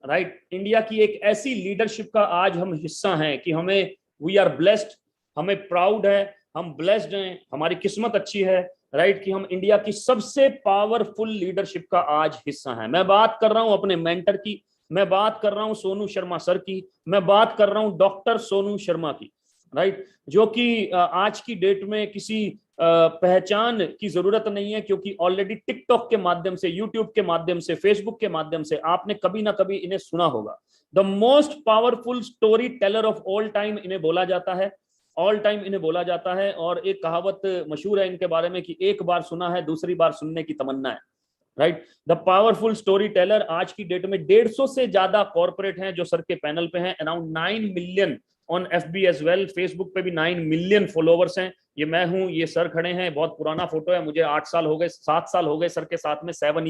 राइट। इंडिया की एक ऐसी लीडरशिप का आज हम हिस्सा हैं कि हमें, वी आर ब्लेस्ड, हमें प्राउड है, हम ब्लेस्ड हैं, हमारी किस्मत अच्छी है, राइट, कि हम इंडिया की सबसे पावरफुल लीडरशिप का आज हिस्सा हैं। मैं बात कर रहा हूं अपने मेंटर की, मैं बात कर रहा हूं सोनू शर्मा सर की, मैं बात कर रहा हूं डॉक्टर सोनू शर्मा की, राइट, जो कि आज की डेट में किसी पहचान की जरूरत नहीं है, क्योंकि ऑलरेडी टिकटॉक के माध्यम से, यूट्यूब के माध्यम से, फेसबुक के माध्यम से आपने कभी ना कभी इन्हें सुना होगा। The most powerful story teller of all time इन्हें बोला जाता है, ऑल टाइम इन्हें बोला जाता है। और एक कहावत मशहूर है इनके बारे में कि एक बार सुना है, दूसरी बार सुनने की तमन्ना है, right. The powerful story teller. आज की डेट में 150 से ज्यादा कॉर्पोरेट हैं जो सर के पैनल पे हैं, around 9 million on FB as well, Facebook पे भी 9 मिलियन फॉलोवर्स हैं। ये मैं हूं, ये सर खड़े हैं, बहुत पुराना फोटो है, मुझे 8 साल हो गए, 7 साल हो गए सर के साथ में, 7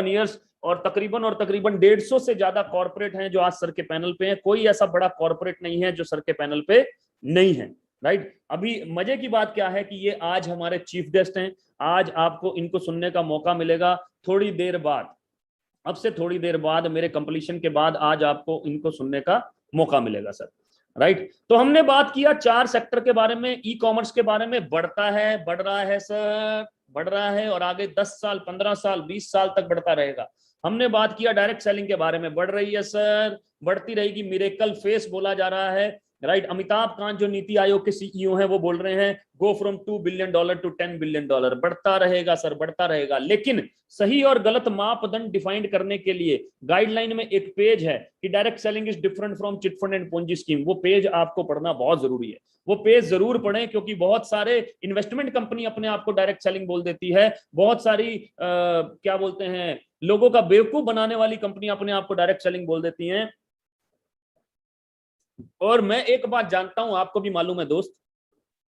इयर्स। और तकरीबन 150 से ज्यादा कॉर्पोरेट हैं जो आज सर के पैनल पे हैं। कोई ऐसा बड़ा कॉर्पोरेट नहीं है जो सर के पैनल पे नहीं है, राइट। अभी मजे की बात क्या है कि ये आज हमारे चीफ गेस्ट हैं। आज आपको इनको सुनने का मौका मिलेगा थोड़ी देर बाद, अब से थोड़ी देर बाद, मेरे कंप्लीशन के बाद आज आपको इनको सुनने का मौका मिलेगा सर, राइट। तो हमने बात किया 4 सेक्टर के बारे में, ई कॉमर्स के बारे में, बढ़ता है, बढ़ रहा है सर, बढ़ रहा है, और आगे 10 साल, 15 साल, 20 साल तक बढ़ता रहेगा। हमने बात किया डायरेक्ट सेलिंग के बारे में, बढ़ रही है सर, बढ़ती रहेगी, मिरेकल फेस बोला जा रहा है, राइट। अमिताभ कांत जो नीति आयोग के CEO हैं वो बोल रहे हैं go from $2 billion to $10 billion. बढ़ता रहेगा सर, बढ़ता रहेगा। लेकिन सही और गलत मापदंड डिफाइन करने के लिए गाइडलाइन में एक पेज है कि direct selling is different from chit fund and Ponzi scheme. वो पेज आपको पढ़ना बहुत जरूरी है, वो पेज जरूर पढ़ें, क्योंकि बहुत सारे इन्वेस्टमेंट कंपनी अपने आप को डायरेक्ट सेलिंग बोल देती है, बहुत सारी क्या बोलते हैं, लोगों का बेवकूफ बनाने वाली कंपनी अपने आप को डायरेक्ट सेलिंग बोल देती हैं। और मैं एक बात जानता हूं, आपको भी मालूम है दोस्त,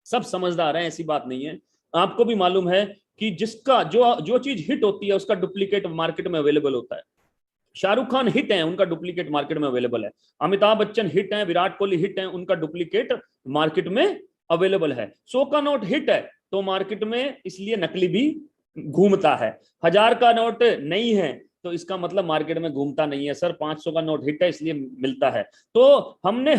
सब समझदार हैं, ऐसी बात नहीं है, आपको भी मालूम है कि जिसका जो चीज हिट होती है उसका डुप्लीकेट मार्केट में अवेलेबल होता है। शाहरुख खान हिट है, उनका डुप्लीकेट मार्केट में अवेलेबल है। अमिताभ बच्चन हिट है, विराट कोहली हिट है, उनका डुप्लीकेट मार्केट में अवेलेबल है। 100 का नोट हिट है तो मार्केट में इसलिए नकली भी घूमता है। 1000 का नोट नहीं है तो इसका मतलब मार्केट में घूमता नहीं है सर। 500 का नोट हिट है इसलिए मिलता है। तो हमने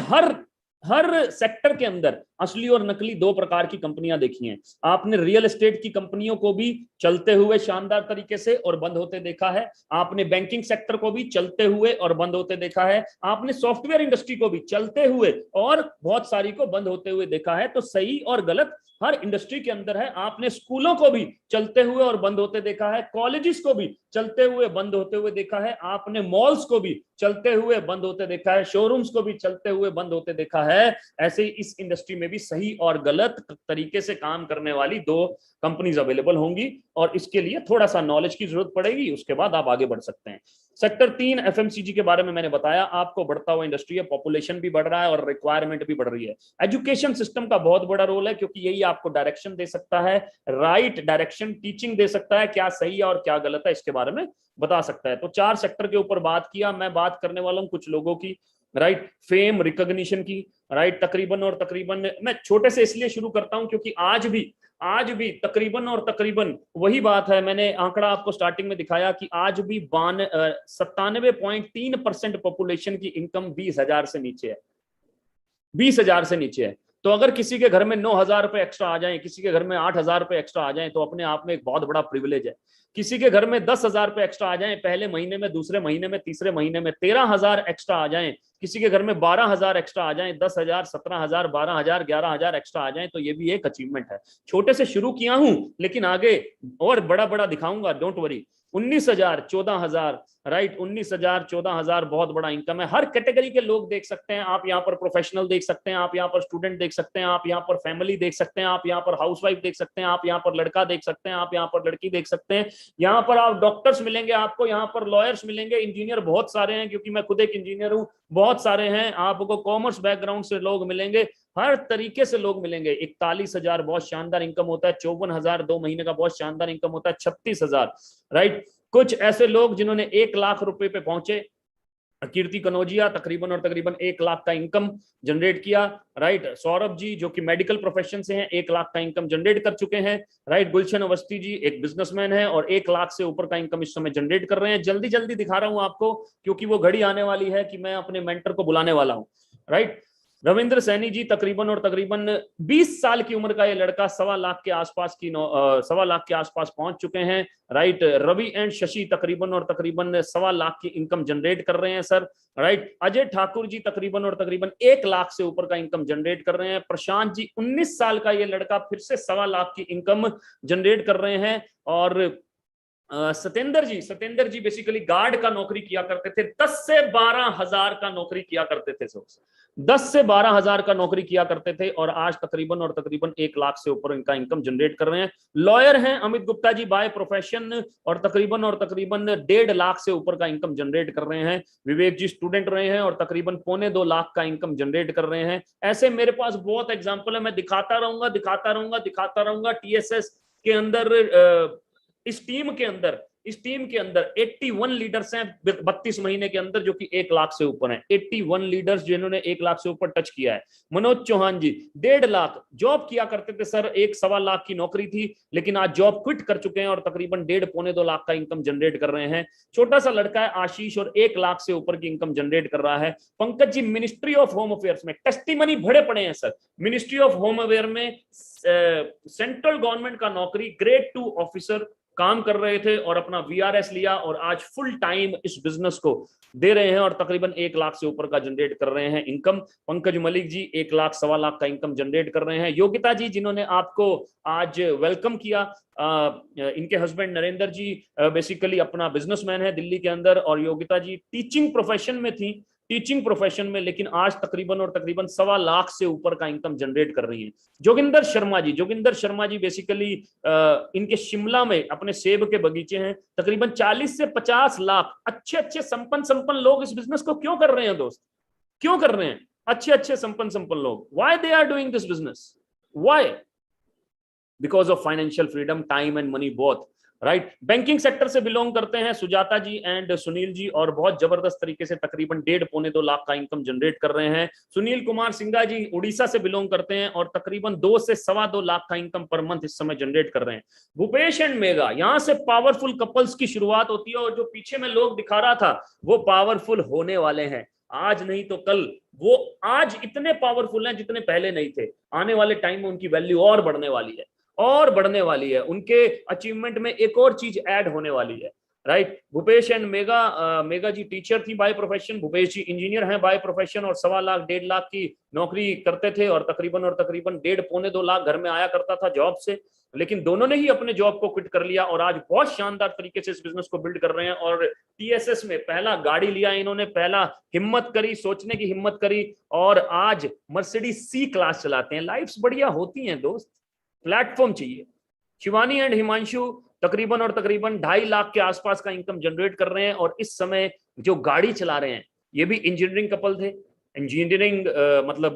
हर सेक्टर के अंदर असली और नकली दो प्रकार की कंपनियां देखी हैं। आपने रियल एस्टेट की कंपनियों को भी चलते हुए शानदार तरीके से और बंद होते देखा है। आपने बैंकिंग सेक्टर को भी चलते हुए और बंद होते देखा है। आपने सॉफ्टवेयर इंडस्ट्री को भी चलते हुए और बहुत सारी को बंद होते हुए देखा है। तो सही और गलत हर इंडस्ट्री के अंदर है। आपने स्कूलों को भी चलते हुए और बंद होते देखा है, कॉलेजेस को भी चलते हुए बंद होते हुए देखा है, आपने मॉल्स को भी चलते हुए बंद होते देखा है, शोरूम्स को भी चलते हुए बंद होते देखा है। ऐसे ही इस इंडस्ट्री में भी सही और गलत तरीके से काम करने वाली दो कंपनीज अवेलेबल होंगी और इसके लिए थोड़ा सा नॉलेज की जरूरत पड़ेगी, उसके बाद आप आगे बढ़ सकते हैं। सेक्टर 3 एफएमसीजी के बारे में मैंने बताया आपको, बढ़ता हुआ इंडस्ट्री है, पॉपुलेशन भी बढ़ रहा है और रिक्वायरमेंट भी बढ़ रही है। एजुकेशन सिस्टम का बहुत बड़ा रोल है क्योंकि यही आपको डायरेक्शन दे सकता है, राइट डायरेक्शन, टीचिंग दे सकता है, क्या सही है और क्या गलत है इसके बारे में बता सकता है। तो 4 सेक्टर के ऊपर बात किया। मैं बात करने वाला हूं कुछ लोगों की, राइट, फेम रिकॉग्निशन की, राइट। तकरीबन और तकरीबन मैं छोटे से इसलिए शुरू करता हूं क्योंकि आज भी तकरीबन और तकरीबन वही बात है। मैंने आंकड़ा आपको स्टार्टिंग में दिखाया कि आज भी 97.3% पॉपुलेशन की इनकम 20,000 से नीचे है, 20,000 से नीचे है। तो अगर किसी के घर में 9,000 रुपए एक्स्ट्रा आ जाए, किसी के घर में 8,000 रुपए एक्स्ट्रा आ जाए तो अपने आप में एक बहुत बड़ा प्रिविलेज है। किसी के घर में 10,000 रुपए एक्स्ट्रा आ जाए, पहले महीने में, दूसरे महीने में, तीसरे महीने में 13,000 एक्स्ट्रा आ जाए, किसी के घर में 12,000 एक्स्ट्रा आ जाए, 10,000, 17,000, 12,000, 11,000 एक्स्ट्रा आ जाए, तो ये भी एक अचीवमेंट है। छोटे से शुरू किया हूं लेकिन आगे और बड़ा बड़ा दिखाऊंगा, डोंट वरी। 19,000, 14,000, राइट, 19,000, 14,000 बहुत बड़ा इनकम है। हर कैटेगरी के लोग देख सकते हैं आप यहाँ पर, प्रोफेशनल देख सकते हैं आप यहाँ पर, स्टूडेंट देख सकते हैं आप यहाँ पर, फैमिली देख सकते हैं आप यहाँ पर, हाउसवाइफ देख सकते हैं आप यहाँ पर, लड़का देख सकते हैं आप यहाँ पर, लड़की देख सकते हैं यहाँ पर। आप डॉक्टर्स मिलेंगे आपको यहाँ पर, लॉयर्स मिलेंगे, इंजीनियर बहुत सारे हैं क्योंकि मैं खुद एक इंजीनियर हूँ, बहुत सारे हैं। आपको कॉमर्स बैकग्राउंड से लोग मिलेंगे, हर तरीके से लोग मिलेंगे। 41,000 बहुत शानदार इनकम होता है, 54,000 2 महीने का बहुत शानदार इनकम होता है, 36,000, राइट। कुछ ऐसे लोग जिन्होंने 1,00,000 रुपए पे पहुंचे, कीर्ति कनौजिया तकरीबन और तकरीबन 1,00,000 का इनकम जनरेट किया, राइट। सौरभ जी जो कि मेडिकल प्रोफेशन से हैं, 1,00,000 का इनकम जनरेट कर चुके हैं, राइट। गुलशन अवस्थी जी एक बिजनेसमैन है और 1,00,000 से ऊपर का इनकम इस समय जनरेट कर रहे हैं। जल्दी जल्दी दिखा रहा हूं आपको क्योंकि वो घड़ी आने वाली है कि मैं अपने मेंटर को बुलाने वाला हूं, राइट। रविंद्र सैनी जी तकरीबन और तकरीबन 20 साल की उम्र का ये लड़का 1,25,000 के आसपास 1,25,000 के आसपास पहुंच चुके हैं, राइट। रवि एंड शशि तकरीबन और तकरीबन 1,25,000 की इनकम जनरेट कर रहे हैं सर, राइट। अजय ठाकुर जी तकरीबन और तकरीबन 1,00,000 से ऊपर का इनकम जनरेट कर रहे हैं। प्रशांत जी 19 साल का ये लड़का फिर से 1,25,000 की इनकम जनरेट कर रहे हैं। और सतेंद्र जी बेसिकली गार्ड का नौकरी किया करते थे, 10 से 12,000 का नौकरी किया करते थे, 10 से 12,000 का नौकरी किया करते थे और आज तकरीबन और तकरीबन 1,00,000 से ऊपर इनका इनकम जनरेट कर रहे हैं। लॉयर हैं अमित गुप्ता जी बाय प्रोफेशन और तकरीबन 1,50,000 से ऊपर का इनकम जनरेट कर रहे हैं। विवेक जी स्टूडेंट रहे हैं और तकरीबन 2.25 का इनकम जनरेट कर रहे हैं। ऐसे मेरे पास बहुत एग्जाम्पल है, मैं दिखाता रहूंगा। TSS के अंदर इस टीम के अंदर 81 लीडर्स हैं 32 महीने के अंदर जो कि 1,00,000 से ऊपर हैं। 81 लीडर्स जिन्होंने 1,00,000 से ऊपर टच किया है। मनोज चौहान जी 1.5 जॉब किया करते थे सर, 1.25 की नौकरी थी लेकिन आज जॉब क्विट कर चुके हैं और तकरीबन 1.5-2 का इनकम जनरेट कर रहे हैं। छोटा सा लड़का है आशीष और 1,00,000 से ऊपर की इनकम जनरेट कर रहा है। Pankaj ji ministry of home affairs में टेस्टिमनी भरे पड़े हैं sir, ministry of home affair में सेंट्रल गवर्नमेंट का नौकरी ग्रेड 2 ऑफिसर काम कर रहे थे और अपना VRS लिया और आज फुल टाइम इस बिजनेस को दे रहे हैं और तकरीबन 1,00,000 से ऊपर का जनरेट कर रहे हैं इनकम। पंकज मलिक जी 1,00,000 1,25,000 का इनकम जनरेट कर रहे हैं। योगिता जी जिन्होंने आपको आज वेलकम किया, इनके हस्बैंड नरेंद्र जी बेसिकली अपना बिजनेसमैन है दिल्ली के अंदर और योगिता जी टीचिंग प्रोफेशन में लेकिन आज तकरीबन और तकरीबन 1,25,000 से ऊपर का इनकम जनरेट कर रही है। जोगिंदर शर्मा जी बेसिकली इनके शिमला में अपने सेब के बगीचे हैं, तकरीबन 40 से 50 लाख अच्छे संपन्न लोग इस बिजनेस को क्यों कर रहे हैं दोस्त, क्यों कर रहे हैं अच्छे संपन्न लोग? Why they are doing this business? Why? Because of financial freedom, time and money both. Right. Banking sector से बिलोंग करते हैं सुजाता जी एंड सुनील जी, और बहुत जबरदस्त तरीके से तकरीबन 1.5-2 लाख का इनकम जनरेट कर रहे हैं। सुनील कुमार सिंघा जी उड़ीसा से बिलोंग करते हैं और तकरीबन 2 से 2.25 लाख का इनकम पर मंथ इस समय जनरेट कर रहे हैं। भूपेश एंड मेगा, यहां से पावरफुल कपल्स की शुरुआत होती है, और जो पीछे में लोग दिखा रहा था वो पावरफुल होने वाले हैं, आज नहीं तो कल। वो आज इतने पावरफुल हैं जितने पहले नहीं थे, आने वाले टाइम में उनकी वैल्यू और बढ़ने वाली है, और बढ़ने वाली है। उनके अचीवमेंट में एक और चीज ऐड होने वाली है, right. Bhupesh and Mega, Mega ji teacher थी by profession, Bhupesh ji engineer हैं बाय प्रोफेशन, और 1.25 लाख 1.5 लाख की नौकरी करते थे, और तकरीबन 1.5-1.25 लाख घर में आया करता था जॉब से। लेकिन दोनों ने ही अपने जॉब को क्विट कर लिया और आज बहुत शानदार तरीके से इस बिजनेस को बिल्ड कर रहे हैं। और टीएसएस में पहला गाड़ी लिया इन्होंने, पहला हिम्मत करी, सोचने की हिम्मत करी, और आज मर्सिडीज सी क्लास चलाते हैं। लाइफ्स बढ़िया होती हैं दोस्त, प्लेटफॉर्म चाहिए। शिवानी एंड हिमांशु तकरीबन 2.5 लाख के आसपास का इनकम जनरेट कर रहे हैं, और इस समय जो गाड़ी चला रहे हैं ये भी इंजीनियरिंग कपल थे। इंजीनियरिंग मतलब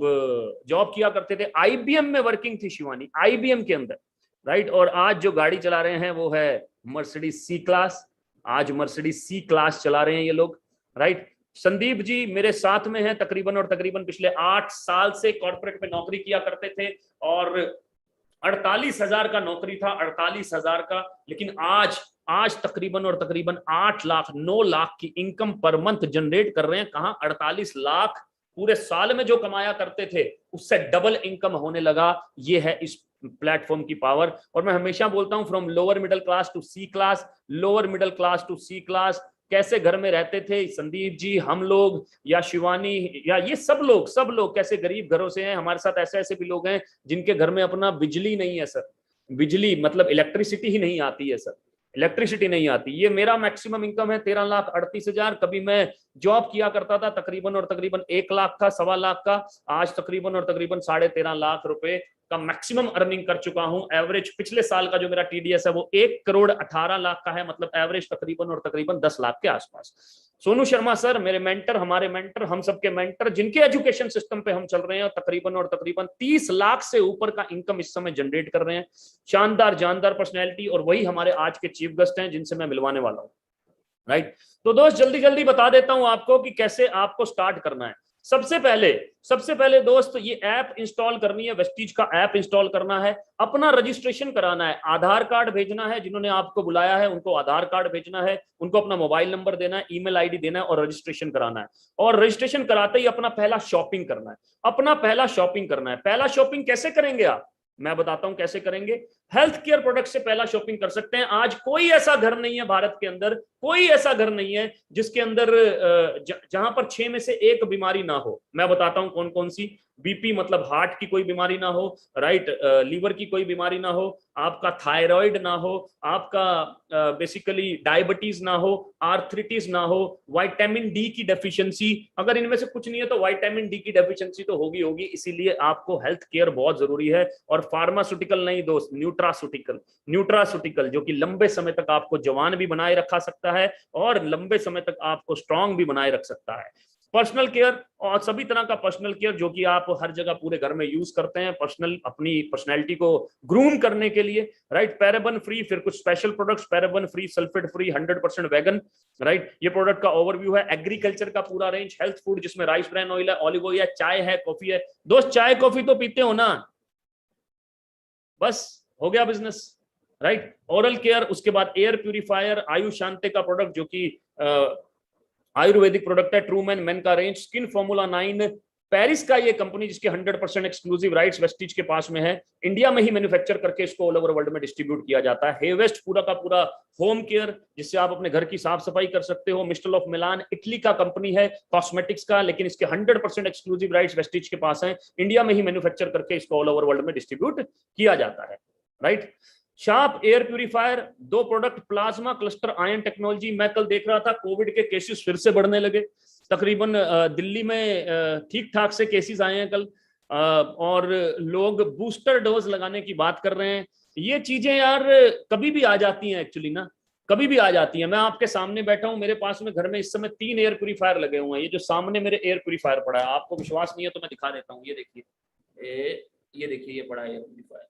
जॉब किया करते थे, आईबीएम में वर्किंग थी शिवानी, आईबीएम के अंदर, राइट। और आज जो गाड़ी चला रहे हैं वो है मर्सिडीज सी क्लास, आज मर्सिडीज सी क्लास चला रहे हैं ये लोग, राइट। संदीप जी मेरे साथ में हैं, तकरीबन पिछले 8 साल से कॉर्पोरेट में नौकरी किया करते थे, और 48,000 का नौकरी था, 48,000 का, लेकिन आज तकरीबन 8 लाख 9 लाख की इनकम पर मंथ जनरेट कर रहे हैं। कहां 48 लाख पूरे साल में जो कमाया करते थे उससे डबल इनकम होने लगा। ये है इस प्लेटफॉर्म की पावर। और मैं हमेशा बोलता हूं from lower middle class to C class, lower middle class to C class. कैसे घर में रहते थे संदीप जी, हम लोग, या शिवानी, या ये सब लोग कैसे गरीब घरों से हैं। हमारे साथ ऐसे ऐसे भी लोग हैं जिनके घर में अपना बिजली नहीं है सर, बिजली मतलब इलेक्ट्रिसिटी ही नहीं आती है सर, इलेक्ट्रिसिटी नहीं आती। ये मेरा मैक्सिमम इनकम है 13,38,000। कभी मैं जॉब किया करता था तकरीबन 1 लाख का, 1.25 लाख का, आज तकरीबन 13.5 लाख रुपए का मैक्सिमम अर्निंग कर चुका हूं। एवरेज पिछले साल का जो मेरा टीडीएस है वो 1,18,00,000 का है, मतलब एवरेज तकरीबन 10 लाख के आसपास। सोनू शर्मा सर मेरे मेंटर, हमारे मेंटर, हम सबके मेंटर, जिनके एजुकेशन सिस्टम पे हम चल रहे हैं, तकरीबन 30 लाख से ऊपर का इनकम इस समय जनरेट कर रहे हैं। शानदार जानदार पर्सनैलिटी, और वही हमारे आज के चीफ गेस्ट हैं जिनसे मैं मिलवाने वाला हूं, राइट। तो दोस्त जल्दी जल्दी बता देता हूं आपको कि कैसे आपको स्टार्ट करना है। सबसे पहले दोस्त ये ऐप इंस्टॉल करनी है, वेस्टीज का ऐप इंस्टॉल करना है, अपना रजिस्ट्रेशन कराना है, आधार कार्ड भेजना है, जिन्होंने आपको बुलाया है उनको आधार कार्ड भेजना है, उनको अपना मोबाइल नंबर देना है, ईमेल आईडी देना है, और रजिस्ट्रेशन कराना है। और रजिस्ट्रेशन कराते ही अपना पहला शॉपिंग करना है। पहला शॉपिंग कैसे करेंगे आप, मैं बताता हूं कैसे करेंगे। हेल्थ केयर प्रोडक्ट से पहला शॉपिंग कर सकते हैं। आज कोई ऐसा घर नहीं है भारत के अंदर, कोई ऐसा घर नहीं है जिसके अंदर जहां पर 6 में से 1 बीमारी ना हो। मैं बताता हूं कौन कौन सी। बीपी मतलब हार्ट की कोई बीमारी ना हो, राइट, लीवर की कोई बीमारी ना हो, आपका थायराइड ना हो, आपका बेसिकली डायबिटीज ना हो, आर्थरिटिस ना हो, विटामिन डी की डेफिशिएंसी, अगर इनमें से कुछ नहीं है तो विटामिन डी की डेफिशिएंसी तो होगी। इसीलिए आपको हेल्थ केयर बहुत जरूरी है। और फार्मास्यूटिकल नहीं दोस्त, न्यूट्रास्यूटिकल जो कि लंबे समय तक आपको जवान भी बनाए रखा सकता है और लंबे समय तक आपको स्ट्रांग भी बनाए रख सकता है। पर्सनल केयर और सभी तरह का पर्सनल केयर जो कि आप हर जगह पूरे घर में यूज करते हैं, अपनी पर्सनैलिटी को ग्रूम करने के लिए, राइट। पैराबन फ्री, फिर कुछ special products, paraben free, sulphate free, 100% vegan, right. ये प्रोडक्ट का ओवरव्यू है। एग्रीकल्चर का पूरा रेंज, हेल्थ फूड जिसमें राइस ब्रान ऑयल है, ऑलिव ऑयल है, चाय है, कॉफी है। दोस्त चाय कॉफी तो पीते हो ना, बस हो गया बिजनेस, राइट। ओरल केयर, उसके बाद एयर प्यूरिफायर, आयुष शांति का प्रोडक्ट जो कि आयुर्वेदिक प्रोडक्ट है, ट्रू मैन मेन का रेंज, स्किन फॉर्मूला 9 पेरिस का ये कंपनी जिसके 100% एक्सक्लूसिव राइट्स वेस्टीज के पास में है, इंडिया में ही मैन्युफैक्चर करके इसको ऑल ओवर वर्ल्ड में डिस्ट्रीब्यूट किया जाता है। हेवेस्ट पूरा का पूरा होम केयर जिससे आप अपने घर की साफ सफाई कर सकते हो। मिस्टर ऑफ मिलान इटली का कंपनी है कॉस्मेटिक्स का, लेकिन इसके 100% एक्सक्लूसिव राइट्स वेस्टीज के पास है, इंडिया में ही मैन्युफैक्चर करके इसको ऑल ओवर वर्ल्ड में डिस्ट्रीब्यूट किया जाता है, right. Sharp air purifier, 2 product, plasma cluster ion technology. मैं कल देख रहा था कोविड के केसेस फिर से बढ़ने लगे, तकरीबन दिल्ली में ठीक ठाक से केसेस आए हैं कल, और लोग बूस्टर डोज लगाने की बात कर रहे हैं। ये चीजें यार कभी भी आ जाती हैं, एक्चुअली ना कभी भी आ जाती है। मैं आपके सामने बैठा हूं, मेरे पास में घर में इस समय 3 एयर प्यूरिफायर लगे हुए हैं। ये जो सामने मेरे एयर प्यूरिफायर पड़ा है, आपको विश्वास नहीं है तो मैं दिखा देता हूँ। ये देखिए, ये देखिए, ये पड़ा है एयर प्यूरिफायर,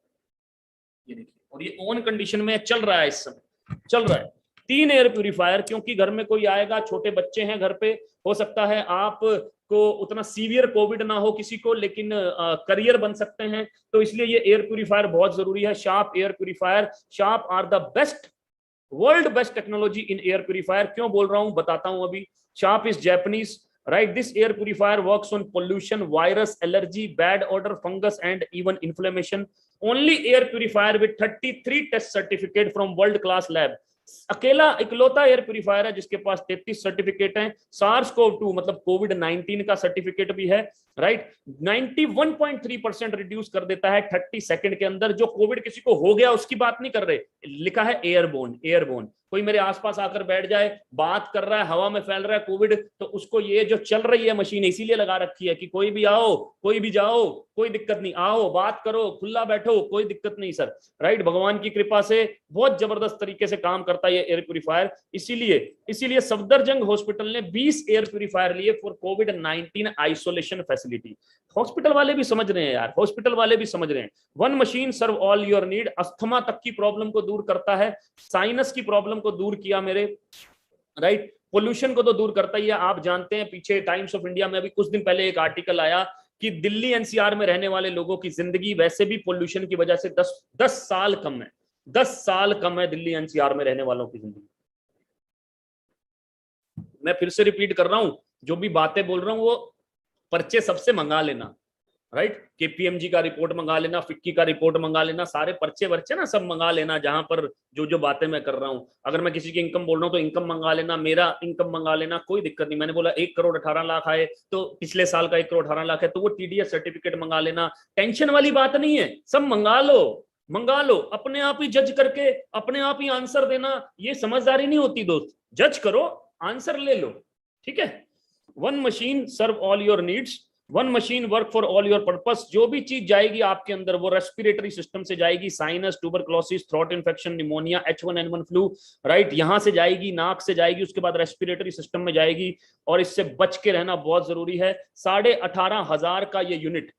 ये देखिए, और ये ऑन कंडीशन में चल रहा है इस समय। चल रहा है। 3 एयर प्यूरिफायर, क्योंकि घर में कोई आएगा, छोटे बच्चे हैं घर पे, हो सकता है आप को उतना सीवियर कोविड ना हो किसी को, लेकिन करियर बन सकते हैं, तो इसलिए ये एयर प्यूरिफायर बहुत जरूरी है। Sharp air purifier, sharp are the best, world best technology in air purifier. क्यों बोल रहा हूं बताता हूं अभी। Sharp is Japanese, right? This air purifier works on pollution, virus, allergy, bad odor, fungus and even inflammation. Only air purifier with 33 test certificate from world class lab. अकेला इकलौता air purifier है जिसके पास 33 सर्टिफिकेट हैं। SARS-CoV-2 मतलब कोविड-19 का certificate भी है, right. 91.3% reduce कर देता है 30 सेकंड के अंदर। जो कोविड किसी को हो गया उसकी बात नहीं कर रहे, लिखा है एयरबोर्न, एयरबोर्न। कोई मेरे आसपास आकर बैठ जाए, बात कर रहा है, हवा में फैल रहा है कोविड, तो उसको ये जो चल रही है मशीन इसीलिए लगा रखी है कि कोई भी आओ, कोई भी जाओ, कोई दिक्कत नहीं, आओ बात करो, खुला बैठो, कोई दिक्कत नहीं सर, राइट। भगवान की कृपा से बहुत जबरदस्त तरीके से काम करता है ये एयर प्यूरिफायर। इसीलिए सफदरजंग हॉस्पिटल ने 20 एयर प्यूरिफायर लिए for covid isolation facility. Hospital वाले भी समझ रहे हैं यार, हॉस्पिटल वाले भी समझ रहे हैं। 1 machine serve all your need. Asthma तक की प्रॉब्लम को दूर करता है, साइनस की प्रॉब्लम को दूर किया मेरे, राइट। पोल्यूशन को तो दूर करता ही है। आप जानते हैं पीछे टाइम्स ऑफ इंडिया में अभी कुछ दिन पहले एक आर्टिकल आया कि दिल्ली एनसीआर में रहने वाले लोगों की जिंदगी वैसे भी पोल्यूशन की वजह से 10 साल कम है, 10 साल कम है दिल्ली एनसीआर में रहने वालों की जिंदगी। मैं फिर से रिपीट कर रहा हूं, जो भी बातें बोल रहा हूं वो पर्चे सबसे मंगा लेना, राइट। केपीएमजी का रिपोर्ट मंगा लेना, फिक्की का रिपोर्ट मंगा लेना, सारे पर्चे वर्चे ना सब मंगा लेना, जहां पर जो बातें मैं कर रहा हूं। अगर मैं किसी की इनकम बोल रहा हूं तो इनकम मंगा लेना, मेरा इनकम मंगा लेना, कोई दिक्कत नहीं। मैंने बोला 1 करोड़ 18 लाख आए तो पिछले साल का 1 करोड़ 18 लाख है तो वो टीडीएस सर्टिफिकेट मंगा लेना। टेंशन वाली बात नहीं है, सब मंगा लो, अपने आप ही जज करके अपने आप ही आंसर देना, ये समझदारी नहीं होती दोस्त। जज करो, आंसर ले लो, ठीक है। 1 machine serve all your needs, 1 machine work for all your purpose. जो भी चीज जाएगी आपके अंदर वो रेस्पिरेटरी सिस्टम से जाएगी, sinus, tuberculosis, throat infection, pneumonia, H1N1 flu, right. यहां से जाएगी, नाक से जाएगी, उसके बाद रेस्पिरेटरी सिस्टम में जाएगी, और इससे बच के रहना बहुत जरूरी है। 18,500 का ये यूनिट,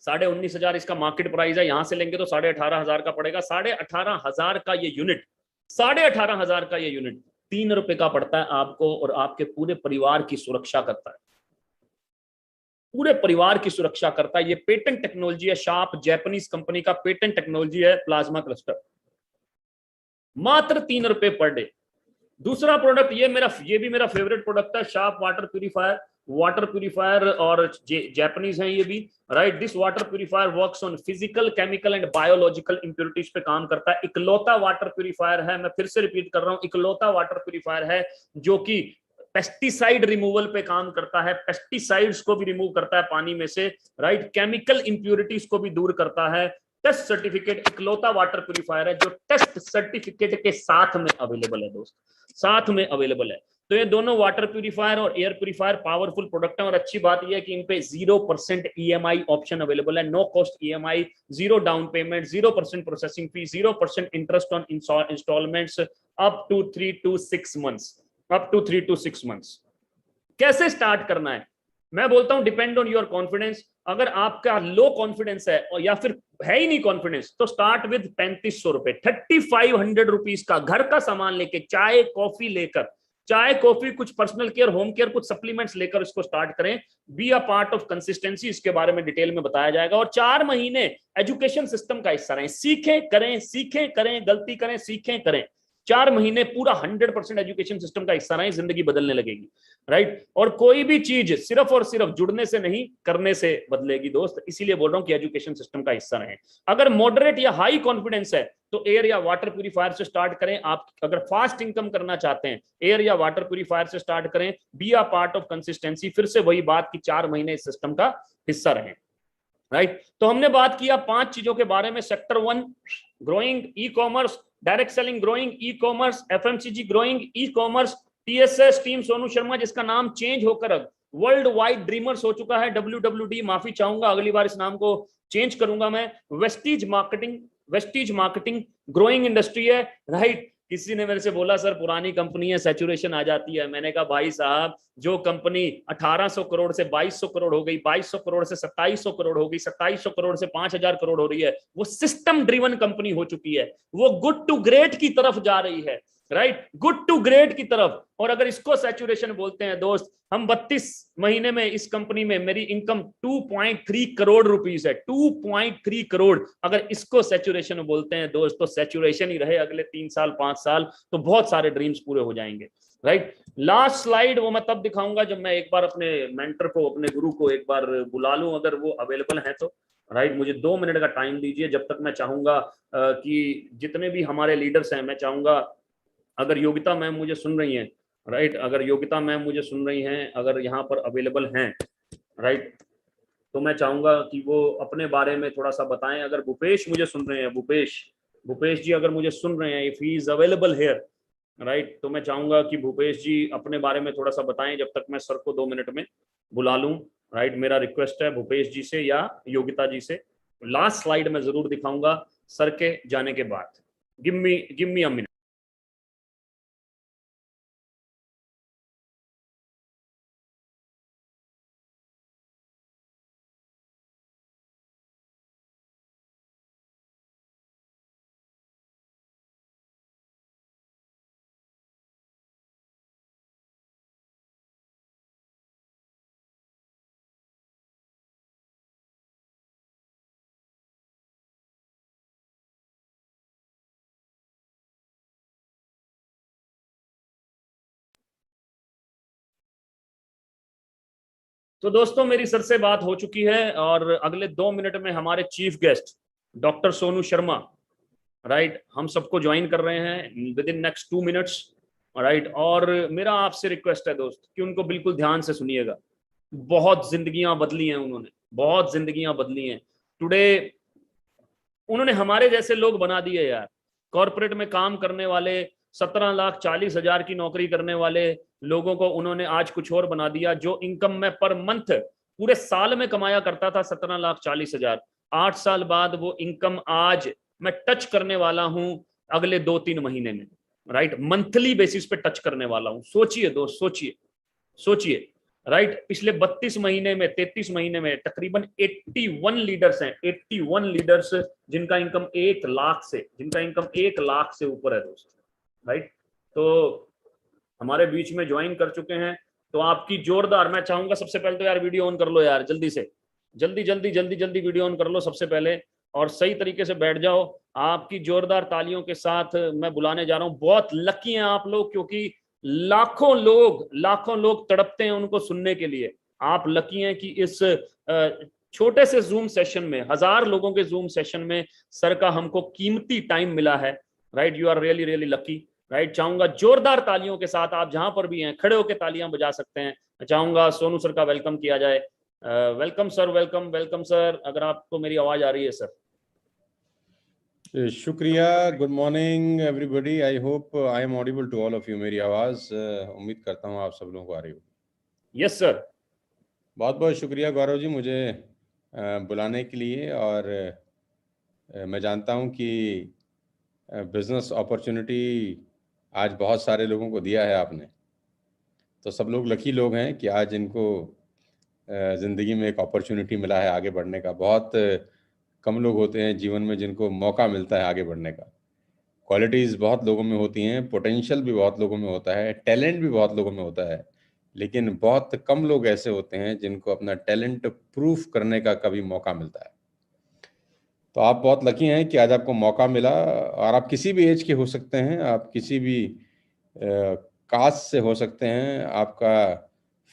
19,500 इसका मार्केट प्राइस है, यहां से लेंगे तो 18,500 का पड़ेगा। 18,500 का ये यूनिट, 18,500 का ये यूनिट 3 रुपए का पड़ता है आपको, और आपके पूरे परिवार की सुरक्षा करता है, पूरे परिवार की सुरक्षा करता है। ये पेटेंट टेक्नोलॉजी है, शार्प जापानीज कंपनी का पेटेंट टेक्नोलॉजी है, प्लाज्मा क्लस्टर, मात्र 3 रुपए पर डे। दूसरा प्रोडक्ट ये भी मेरा फेवरेट प्रोडक्ट है, शार्प वाटर प्यूरिफायर, और जापानीज है ये भी, right. This water purifier works on physical, chemical and biological impurities पे काम करता है। इकलौता वाटर प्यूरिफायर है, मैं फिर से रिपीट कर रहा हूं, इकलौता वाटर प्यूरिफायर है जो कि पेस्टिसाइड रिमूवल पे काम करता है, पेस्टिसाइड्स को भी रिमूव करता है पानी में से, राइट। केमिकल इंप्योरिटीज को भी दूर करता है। टेस्ट सर्टिफिकेट इकलौता वाटर प्यूरिफायर है जो टेस्ट सर्टिफिकेट के साथ में अवेलेबल है दोस्त, साथ में अवेलेबल है। तो ये दोनों वाटर प्यूरिफायर और एयर प्यूरिफायर पावरफुल प्रोडक्ट है, और अच्छी बात यह है कि इन पे 0% EMI ऑप्शन अवेलेबल है, no cost EMI, 0 down payment, 0% processing fee, 0% interest on instalments, up to 3 to 6 months. कैसे स्टार्ट करना है? मैं बोलता हूं डिपेंड ऑन योर कॉन्फिडेंस। अगर आपका लो कॉन्फिडेंस है और या फिर है ही नहीं कॉन्फिडेंस, तो स्टार्ट विद 3500 रुपए, 3500 रुपीज का घर का सामान लेके, चाय कॉफी, कुछ पर्सनल केयर, होम केयर, कुछ सप्लीमेंट्स लेकर इसको स्टार्ट करें। Be a part of consistency, इसके बारे में डिटेल में बताया जाएगा। और 4 महीने एजुकेशन सिस्टम का हिस्सा रहें, सीखें करें, गलती करें, सीखें करें। 4 महीने पूरा 100% एजुकेशन सिस्टम का हिस्सा रहें, जिंदगी बदलने लगेगी, राइट। और कोई भी चीज सिर्फ और सिर्फ जुड़ने से नहीं, करने से बदलेगी दोस्त। इसीलिए बोल रहा हूं कि एजुकेशन सिस्टम का हिस्सा रहें। अगर मॉडरेट या हाई कॉन्फिडेंस है तो एयर या वाटर प्यूरिफायर से स्टार्ट करें। आप अगर फास्ट इनकम करना चाहते हैं, एयर या वाटर प्यूरिफायर से स्टार्ट करें। Be a part of consistency, फिर से वही बात कि 4 महीने इस सिस्टम का हिस्सा रहें, राइट। तो हमने बात किया 5 चीजों के बारे में। Sector 1 growing, e commerce, direct selling growing, e commerce, FMCG growing, e commerce, TSS team Sonu Sharma, जिसका नाम चेंज होकर अब वर्ल्ड वाइड ड्रीमर्स हो चुका है, WWD, माफी चाहूंगा, अगली बार इस नाम को चेंज करूंगा मैं। वेस्टीज मार्केटिंग ग्रोइंग इंडस्ट्री है, राइट। किसी ने मेरे से बोला सर पुरानी कंपनी है सैचुरेशन आ जाती है। मैंने कहा भाई साहब जो कंपनी 1800 करोड़ से 2200 करोड़ हो गई, 2200 करोड़ से 2700 करोड़ हो गई, 2700 करोड़ से 5000 करोड़ हो रही है, वो सिस्टम ड्रिवन कंपनी हो चुकी है, वो गुड टू ग्रेट की तरफ जा रही है, राइट, गुड टू ग्रेट की तरफ। और अगर इसको सैचुरेशन बोलते हैं दोस्त, हम 32 महीने में इस कंपनी में मेरी इनकम 2.3 करोड़ रुपीस है, 2.3 करोड़। अगर इसको सैचुरेशन बोलते हैं दोस्त, तो सैचुरेशन ही रहे अगले 3 साल 5 साल, तो बहुत सारे ड्रीम्स पूरे हो जाएंगे, राइट। लास्ट स्लाइड वो मैं तब दिखाऊंगा जब मैं एक बार अपने मेंटर को, अपने गुरु को एक बार बुला लूं, अगर वो अवेलेबल है तो, राइट। मुझे 2 मिनट का टाइम दीजिए, जब तक मैं चाहूंगा कि जितने भी हमारे लीडर्स हैं, मैं चाहूंगा अगर योगिता मैम मुझे सुन रही हैं, राइट, अगर योगिता मैम मुझे सुन रही हैं, अगर यहाँ पर अवेलेबल हैं, राइट, तो मैं चाहूंगा कि वो अपने बारे में थोड़ा सा बताएं। अगर भूपेश मुझे सुन रहे हैं, भूपेश जी अगर मुझे सुन रहे हैं, if he is available hair, right, तो मैं चाहूंगा कि भूपेश जी अपने बारे में थोड़ा सा बताएं, जब तक मैं सर को 2 मिनट में बुला लूं, राइट। मेरा रिक्वेस्ट है भूपेश जी से या योगिता जी से। लास्ट स्लाइड में जरूर दिखाऊंगा सर के जाने के बाद। Give me a minute. तो दोस्तों मेरी सर से बात हो चुकी है, और अगले 2 मिनट में हमारे chief guest doctor Sonu Sharma, right, हम सबको ज्वाइन कर रहे हैं with in next 2 minutes, right. और मेरा आपसे रिक्वेस्ट है दोस्त कि उनको बिल्कुल ध्यान से सुनिएगा। बहुत जिंदगियां बदली हैं उन्होंने, बहुत जिंदगियां बदली हैं। टुडे उन्होंने हमारे जैसे लोग बना दिए यार। कॉर्पोरेट में काम करने वाले 17,40,000 की नौकरी करने वाले लोगों को उन्होंने आज कुछ और बना दिया। जो इनकम में पर मंथ पूरे साल में कमाया करता था 17,40,000, 8 साल बाद वो इनकम आज मैं टच करने वाला हूं अगले 2-3 महीने में, राइट, मंथली बेसिस पे टच करने वाला हूं। सोचिए दोस्त, सोचिए, सोचिए, राइट। पिछले 32 महीने में, 33 महीने में तकरीबन 81 लीडर्स हैं, 81 लीडर्स जिनका इनकम 1 लाख से ऊपर है दोस्त, राइट। तो हमारे बीच में ज्वाइन कर चुके हैं। तो आपकी जोरदार, मैं चाहूंगा सबसे पहले तो यार वीडियो ऑन कर लो यार, जल्दी से, जल्दी जल्दी जल्दी जल्दी वीडियो ऑन कर लो सबसे पहले, और सही तरीके से बैठ जाओ। आपकी जोरदार तालियों के साथ मैं बुलाने जा रहा हूं। बहुत लकी हैं आप लोग, क्योंकि लाखों लोग तड़पते हैं उनको सुनने के लिए। आप लकी हैं कि इस छोटे से जूम सेशन में, 1000 लोगों के जूम सेशन में सर का हमको कीमती टाइम मिला है, right. You are really really lucky, right. चाहूंगा जोरदार तालियों के साथ, आप जहां पर भी हैं खड़े होकर तालियां बजा सकते हैं। चाहूंगा सोनू सर का वेलकम किया जाए। Welcome sir, welcome welcome sir. अगर आपको मेरी आवाज आ रही है सर। शुक्रिया। Good morning everybody. I hope I am audible to all of you. मेरी आवाज़ उम्मीद करता हूँ आप सब लोगों को आ रही होगी। Yes sir. बहुत बहुत शुक्रिया गौरव जी मुझे बुलाने के लिए। और मैं जानता हूँ कि बिज़नेस अपॉर्चुनिटी आज बहुत सारे लोगों को दिया है आपने, तो सब लोग लकी लोग हैं कि आज इनको ज़िंदगी में एक अपॉर्चुनिटी मिला है आगे बढ़ने का। बहुत कम लोग होते हैं जीवन में जिनको मौका मिलता है आगे बढ़ने का। क्वालिटीज़ बहुत लोगों में होती हैं, पोटेंशियल भी बहुत लोगों में होता है, टैलेंट भी बहुत लोगों में होता है, लेकिन बहुत कम लोग ऐसे होते हैं जिनको अपना टैलेंट प्रूफ करने का कभी मौका मिलता है। तो आप बहुत लकी हैं कि आज आपको मौका मिला। और आप किसी भी एज के हो सकते हैं, आप किसी भी कास्ट से हो सकते हैं, आपका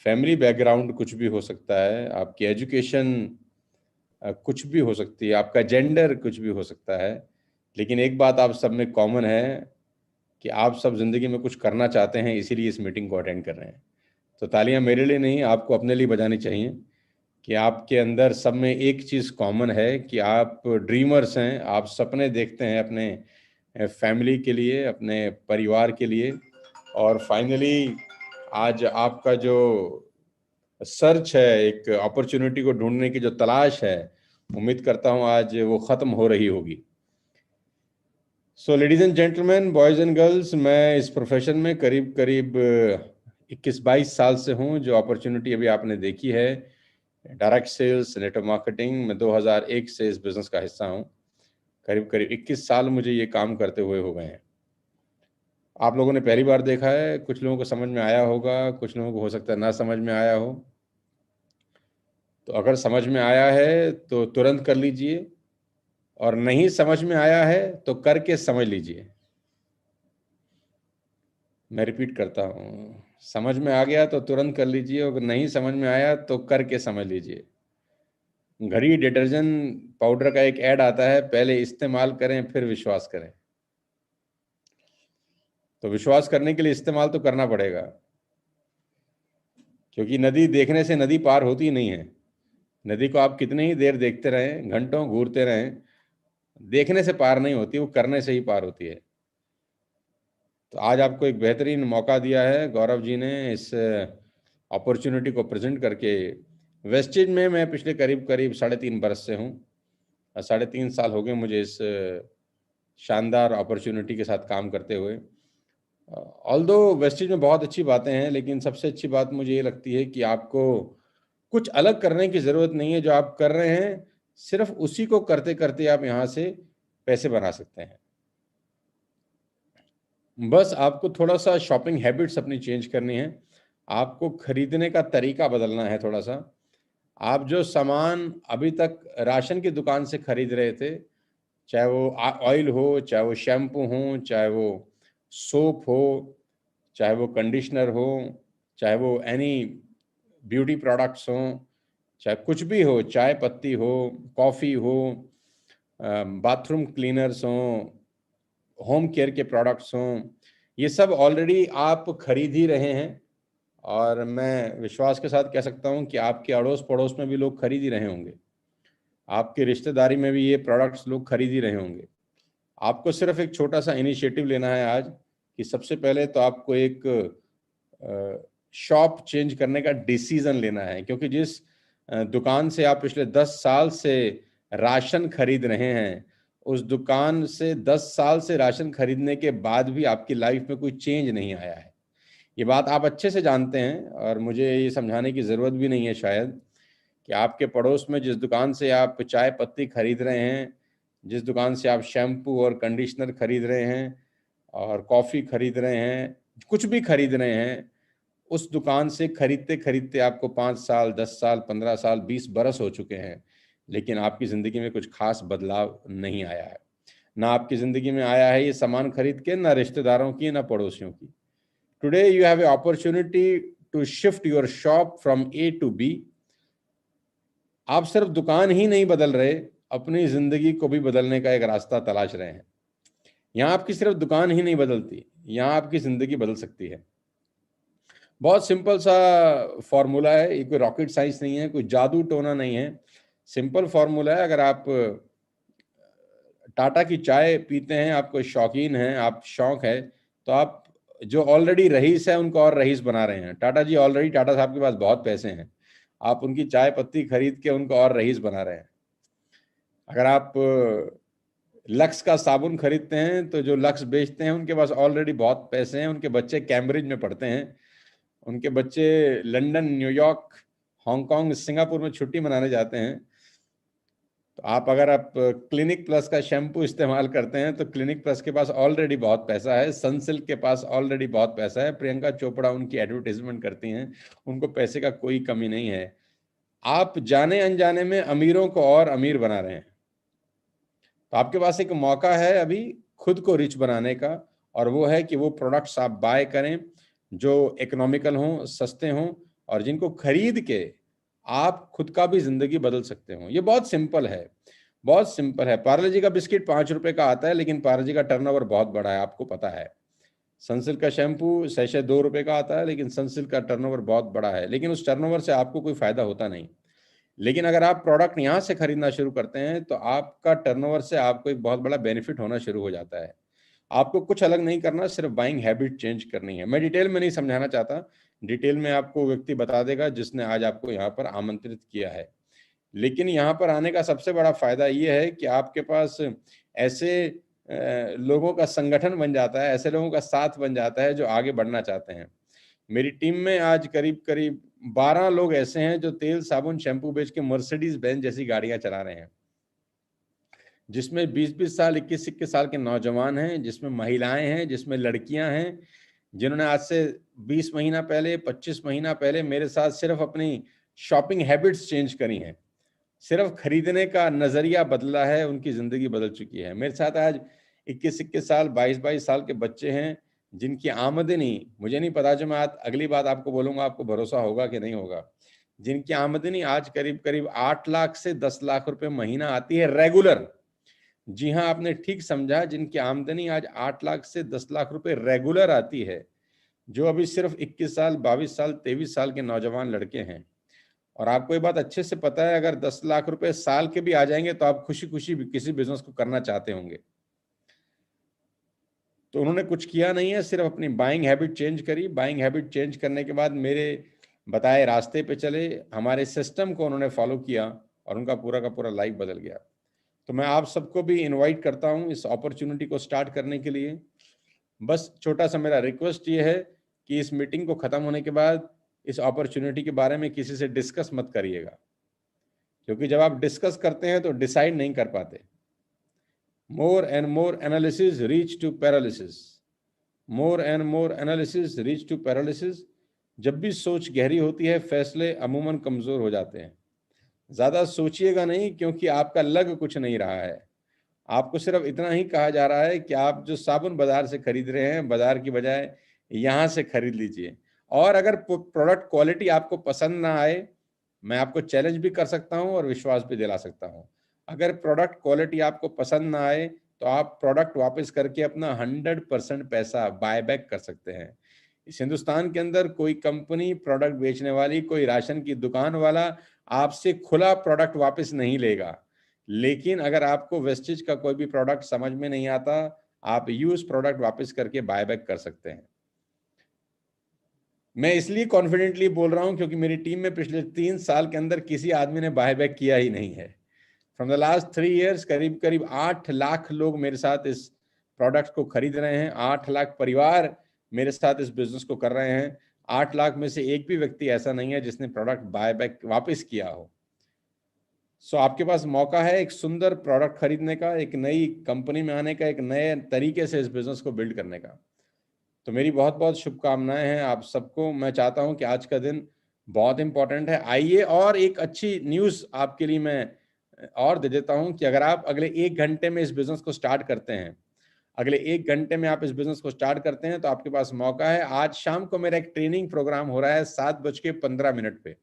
फैमिली बैकग्राउंड कुछ भी हो सकता है, आपकी एजुकेशन कुछ भी हो सकती है, आपका जेंडर कुछ भी हो सकता है, लेकिन एक बात आप सब में कॉमन है कि आप सब ज़िंदगी में कुछ करना चाहते हैं, इसीलिए इस मीटिंग को अटेंड कर रहे हैं। तो तालियां मेरे लिए नहीं, आपको अपने लिए बजानी चाहिए कि आपके अंदर सब में एक चीज़ कॉमन है कि आप ड्रीमर्स हैं। आप सपने देखते हैं अपने फैमिली के लिए, अपने परिवार के लिए। और फाइनली आज आपका जो सर्च है, एक अपॉर्चुनिटी को ढूंढने की जो तलाश है, उम्मीद करता हूँ आज वो ख़त्म हो रही होगी। So ladies and gentleman, boys and girls, मैं इस प्रोफेशन में करीब करीब 21-22 साल से हूँ। जो अपॉर्चुनिटी अभी आपने देखी है डायरेक्ट सेल्स, नेटवर्क मार्केटिंग, मैं 2001 से इस बिज़नेस का हिस्सा हूँ। करीब करीब 21 साल मुझे ये काम करते हुए हो गए हैं। आप लोगों ने पहली बार देखा है, कुछ लोगों को समझ में आया होगा, कुछ लोगों को हो सकता है ना समझ में आया हो। तो अगर समझ में आया है तो तुरंत कर लीजिए, और नहीं समझ में आया है तो करके समझ लीजिए। मैं रिपीट करता हूँ, समझ में आ गया तो तुरंत कर लीजिए, अगर नहीं समझ में आया तो करके समझ लीजिए। घड़ी डिटर्जेंट पाउडर का एक ऐड आता है, पहले इस्तेमाल करें फिर विश्वास करें। तो विश्वास करने के लिए इस्तेमाल तो करना पड़ेगा, क्योंकि नदी देखने से नदी पार होती नहीं है। नदी को आप कितनी ही देर देखते रहें, घंटों घूरते रहें, देखने से पार नहीं होती, वो करने से ही पार होती है। तो आज आपको एक बेहतरीन मौका दिया है गौरव जी ने इस अपॉर्चुनिटी को प्रेजेंट करके। वेस्टेज में मैं पिछले करीब करीब 3.5 बरस से हूँ, 3.5 साल हो गए मुझे इस शानदार अपॉर्चुनिटी के साथ काम करते हुए। ऑल्दो वेस्टेज में बहुत अच्छी बातें हैं, लेकिन सबसे अच्छी बात मुझे ये लगती है कि आपको कुछ अलग करने की ज़रूरत नहीं है। जो आप कर रहे हैं सिर्फ उसी को करते करते आप यहाँ से पैसे बना सकते हैं। बस आपको थोड़ा सा शॉपिंग हैबिट्स अपनी चेंज करनी है, आपको खरीदने का तरीका बदलना है थोड़ा सा। आप जो सामान अभी तक राशन की दुकान से खरीद रहे थे, चाहे वो ऑयल हो, चाहे वो शैम्पू हो, चाहे वो सोप हो, चाहे वो कंडीशनर हो, चाहे वो एनी ब्यूटी प्रोडक्ट्स हों, चाहे कुछ भी हो, चाय पत्ती हो, कॉफ़ी हो, बाथरूम क्लीनर्स हों, होम केयर के प्रोडक्ट्स हों, ये सब ऑलरेडी आप खरीद ही रहे हैं। और मैं विश्वास के साथ कह सकता हूं कि आपके अड़ोस पड़ोस में भी लोग खरीद ही रहे होंगे, आपकी रिश्तेदारी में भी ये प्रोडक्ट्स लोग खरीद ही रहे होंगे। आपको सिर्फ एक छोटा सा इनिशिएटिव लेना है आज, कि सबसे पहले तो आपको एक शॉप चेंज करने का डिसीजन लेना है। क्योंकि जिस दुकान से आप पिछले 10 साल से राशन खरीद रहे हैं, उस दुकान से 10 साल से राशन खरीदने के बाद भी आपकी लाइफ में कोई चेंज नहीं आया है। ये बात आप अच्छे से जानते हैं, और मुझे ये समझाने की ज़रूरत भी नहीं है शायद, कि आपके पड़ोस में जिस दुकान से आप चाय पत्ती खरीद रहे हैं, जिस दुकान से आप शैम्पू और कंडीशनर खरीद रहे हैं और कॉफ़ी खरीद रहे हैं, कुछ भी खरीद रहे हैं, उस दुकान से खरीदते खरीदते आपको 5 साल, 10 साल, 15 साल, 20 बरस हो चुके हैं, लेकिन आपकी ज़िंदगी में कुछ खास बदलाव नहीं आया है। ना आपकी ज़िंदगी में आया है ये सामान खरीद के, ना रिश्तेदारों की, ना पड़ोसियों की। Today you have a opportunity to shift your shop from A to B. आप सिर्फ दुकान ही नहीं बदल रहे, अपनी ज़िंदगी को भी बदलने का एक रास्ता तलाश रहे हैं। यहाँ आपकी सिर्फ दुकान ही नहीं बदलती, यहाँ आपकी ज़िंदगी बदल सकती है। बहुत सिंपल सा फॉर्मूला है, ये कोई रॉकेट साइंस नहीं है, कोई जादू टोना नहीं है। सिंपल फॉर्मूला है। अगर आप टाटा की चाय पीते हैं, आपको शौकीन हैं, आप शौक है, तो आप जो ऑलरेडी रईस है उनको और रईस बना रहे हैं। टाटा जी ऑलरेडी, टाटा साहब के पास बहुत पैसे हैं, आप उनकी चाय पत्ती खरीद के उनको और रईस बना रहे हैं। अगर आप लक्स का साबुन खरीदते हैं, तो जो लक्स बेचते हैं उनके पास ऑलरेडी बहुत पैसे हैं, उनके बच्चे कैम्ब्रिज में पढ़ते हैं, उनके बच्चे लंदन, न्यूयॉर्क, हांगकांग, सिंगापुर में छुट्टी मनाने जाते हैं। तो अगर आप क्लिनिक प्लस का शैम्पू इस्तेमाल करते हैं, तो क्लिनिक प्लस के पास ऑलरेडी बहुत पैसा है, सनसिल्क के पास ऑलरेडी बहुत पैसा है, प्रियंका चोपड़ा उनकी एडवर्टाइजमेंट करती हैं, उनको पैसे का कोई कमी नहीं है। आप जाने अनजाने में अमीरों को और अमीर बना रहे हैं। तो आपके पास एक मौका है अभी खुद को रिच बनाने का, और वो है कि वो प्रोडक्ट्स आप बाय करें जो इकोनॉमिकल हों, सस्ते हों, और जिनको खरीद के आप खुद का भी जिंदगी बदल सकते हो। ये बहुत सिंपल है, बहुत सिंपल है। पार्ले जी का बिस्किट 5 रुपए का आता है, लेकिन पार्ले जी का टर्नओवर बहुत बड़ा है, आपको पता है। सनसिल्क का शैम्पू सैशे 2 रुपए का आता है, लेकिन सनसिल्क का टर्नओवर बहुत बड़ा है, लेकिन उस टर्नओवर से आपको कोई फायदा होता नहीं। लेकिन अगर आप प्रोडक्ट यहाँ से खरीदना शुरू करते हैं, तो आपका टर्नओवर से आपको एक बहुत बड़ा बेनिफिट होना शुरू हो जाता है। आपको कुछ अलग नहीं करना, सिर्फ बाइंग हैबिट चेंज करनी है। मैं डिटेल में नहीं समझाना चाहता, डिटेल में आपको व्यक्ति बता देगा जिसने आज आपको यहाँ पर आमंत्रित किया है। लेकिन यहाँ पर आने का सबसे बड़ा फायदा ये है कि आपके पास ऐसे लोगों का संगठन बन जाता है, ऐसे लोगों का साथ बन जाता है जो आगे बढ़ना चाहते हैं। मेरी टीम में आज करीब करीब 12 लोग ऐसे हैं जो तेल, साबुन, शैम्पू बेच के मर्सिडीज बेंज जैसी गाड़ियां चला रहे हैं, जिसमें 20-20 साल, 21-21 साल के नौजवान हैं, जिसमें महिलाएं हैं, जिसमें लड़कियां हैं, जिन्होंने आज से 20 महीना पहले, 25 महीना पहले मेरे साथ सिर्फ अपनी शॉपिंग हैबिट्स चेंज करी हैं, सिर्फ खरीदने का नजरिया बदला है, उनकी जिंदगी बदल चुकी है। मेरे साथ आज 21-21 साल, 22-22 साल के बच्चे हैं जिनकी आमदनी, मुझे नहीं पता, जो मैं आज अगली बात आपको बोलूंगा आपको भरोसा होगा कि नहीं होगा, जिनकी आमदनी आज करीब करीब 8 लाख से 10 लाख रुपए महीना आती है रेगुलर। जी हाँ, आपने ठीक समझा, जिनकी आमदनी आज 8 लाख से 10 लाख रुपए रेगुलर आती है, जो अभी सिर्फ 21 साल, 22 साल, 23 साल के नौजवान लड़के हैं। और आपको ये बात अच्छे से पता है, अगर 10 लाख रुपए साल के भी आ जाएंगे तो आप खुशी खुशी किसी बिजनेस को करना चाहते होंगे। तो उन्होंने कुछ किया नहीं है, सिर्फ अपनी बाइंग हैबिट चेंज करी। बाइंग हैबिट चेंज करने के बाद मेरे बताए रास्ते पे चले, हमारे सिस्टम को उन्होंने फॉलो किया और उनका पूरा का पूरा लाइफ बदल गया। तो मैं आप सबको भी इनवाइट करता हूं इस अपॉर्चुनिटी को स्टार्ट करने के लिए। बस छोटा सा मेरा रिक्वेस्ट ये है कि इस मीटिंग को खत्म होने के बाद इस अपॉर्चुनिटी के बारे में किसी से डिस्कस मत करिएगा, क्योंकि जब आप डिस्कस करते हैं तो डिसाइड नहीं कर पाते। More and more analysis reach to paralysis, more and more analysis reach to paralysis. जब भी सोच गहरी होती है, फैसले अमूमन कमजोर हो जाते हैं। ज्यादा सोचिएगा नहीं, क्योंकि आपका लग कुछ नहीं रहा है। आपको सिर्फ इतना ही कहा जा रहा है कि आप जो साबुन बाजार से खरीद रहे हैं, बाजार की बजाय यहाँ से खरीद लीजिए। और अगर प्रोडक्ट क्वालिटी आपको पसंद ना आए, मैं आपको चैलेंज भी कर सकता हूँ और विश्वास भी दिला सकता हूँ, अगर प्रोडक्ट क्वालिटी आपको पसंद ना आए तो आप प्रोडक्ट वापस करके अपना 100% पैसा बाय बैक कर सकते हैं। इस हिंदुस्तान के अंदर कोई कंपनी, प्रोडक्ट बेचने वाली, कोई राशन की दुकान वाला आपसे खुला प्रोडक्ट वापस नहीं लेगा। लेकिन अगर आपको वेस्टेज का कोई भी प्रोडक्ट समझ में नहीं आता, आप यूज प्रोडक्ट वापस करके बाय बैक कर सकते हैं। मैं इसलिए कॉन्फिडेंटली बोल रहा हूं क्योंकि मेरी टीम में पिछले 3 साल के अंदर किसी आदमी ने बाय बैक किया ही नहीं है। फ्रॉम द लास्ट 3 years करीब करीब 8 लाख लोग मेरे साथ इस प्रोडक्ट को खरीद रहे हैं। 8 लाख परिवार मेरे साथ इस बिजनेस को कर रहे हैं। 8 लाख में से एक भी व्यक्ति ऐसा नहीं है जिसने प्रोडक्ट बाय बैक वापस किया हो। सो आपके पास मौका है एक सुंदर प्रोडक्ट खरीदने का, एक नई कंपनी में आने का, एक नए तरीके से इस बिजनेस को बिल्ड करने का। तो मेरी बहुत बहुत शुभकामनाएं हैं आप सबको। मैं चाहता हूं कि आज का दिन बहुत इंपॉर्टेंट है। आइए, और एक अच्छी न्यूज़ आपके लिए मैं और दे देता हूं कि अगर आप अगले 1 घंटे में इस बिजनेस को स्टार्ट करते हैं, अगले 1 घंटे में आप इस बिजनेस को स्टार्ट करते हैं, तो आपके पास मौका है। आज शाम को मेरा एक ट्रेनिंग प्रोग्राम हो रहा है 7:15 पे।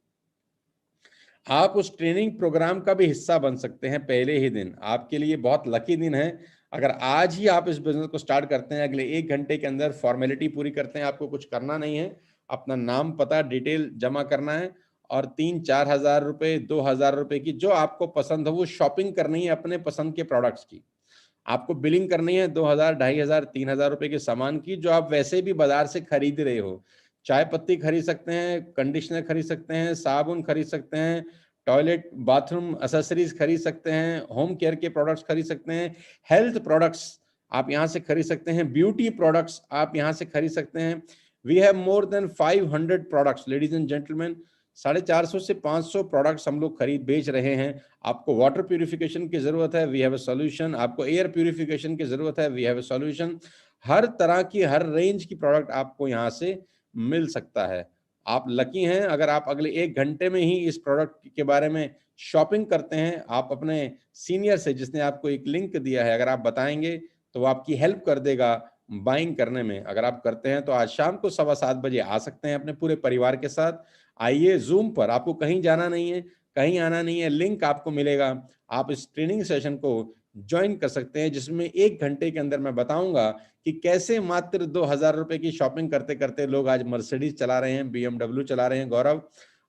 आप उस ट्रेनिंग प्रोग्राम का भी हिस्सा बन सकते हैं पहले ही दिन। आपके लिए बहुत लकी दिन है अगर आज ही आप इस बिजनेस को स्टार्ट करते हैं। अगले 1 घंटे के अंदर फॉर्मेलिटी पूरी करते हैं, आपको कुछ करना नहीं है, अपना नाम, पता, डिटेल जमा करना है और 3-4 हज़ार रुपये, 2,000 रुपये की जो आपको पसंद हो वो शॉपिंग करनी है अपने पसंद के प्रोडक्ट्स की। आपको बिलिंग करनी है 2,000, 2,500, 3,000 रुपये के सामान की जो आप वैसे भी बाजार से खरीद रहे हो। चाय पत्ती खरीद सकते हैं, कंडीशनर खरीद सकते हैं, साबुन खरीद सकते हैं, टॉयलेट बाथरूम एसेसरीज खरीद सकते हैं, होम केयर के प्रोडक्ट्स खरीद सकते हैं, हेल्थ प्रोडक्ट्स आप यहाँ से खरीद सकते हैं, ब्यूटी प्रोडक्ट्स आप यहाँ से खरीद सकते हैं। We have more than 500 products ladies and gentleman. 450 से 500 प्रोडक्ट्स हम लोग खरीद बेच रहे हैं। आपको वाटर प्यूरिफिकेशन की जरूरत है, वी हैव अ सॉल्यूशन। आपको एयर प्यूरिफिकेशन की जरूरत है, वी हैव अ सॉल्यूशन। हर तरह की, हर रेंज की प्रोडक्ट आपको यहाँ से मिल सकता है। आप लकी हैं अगर आप अगले 1 घंटे में ही इस प्रोडक्ट के बारे में शॉपिंग करते हैं। आप अपने सीनियर से, जिसने आपको एक लिंक दिया है, अगर आप बताएंगे तो वो आपकी हेल्प कर देगा बाइंग करने में। अगर आप करते हैं तो आज शाम को 7:15 बजे आ सकते हैं अपने पूरे परिवार के साथ। आइए जूम पर, आपको कहीं जाना नहीं है, कहीं आना नहीं है, लिंक आपको मिलेगा। आप इस ट्रेनिंग सेशन को ज्वाइन कर सकते हैं जिसमें 1 घंटे के अंदर मैं बताऊंगा कि कैसे मात्र 2,000 रुपए की शॉपिंग करते करते लोग आज मर्सिडीज चला रहे हैं, BMW चला रहे हैं। गौरव,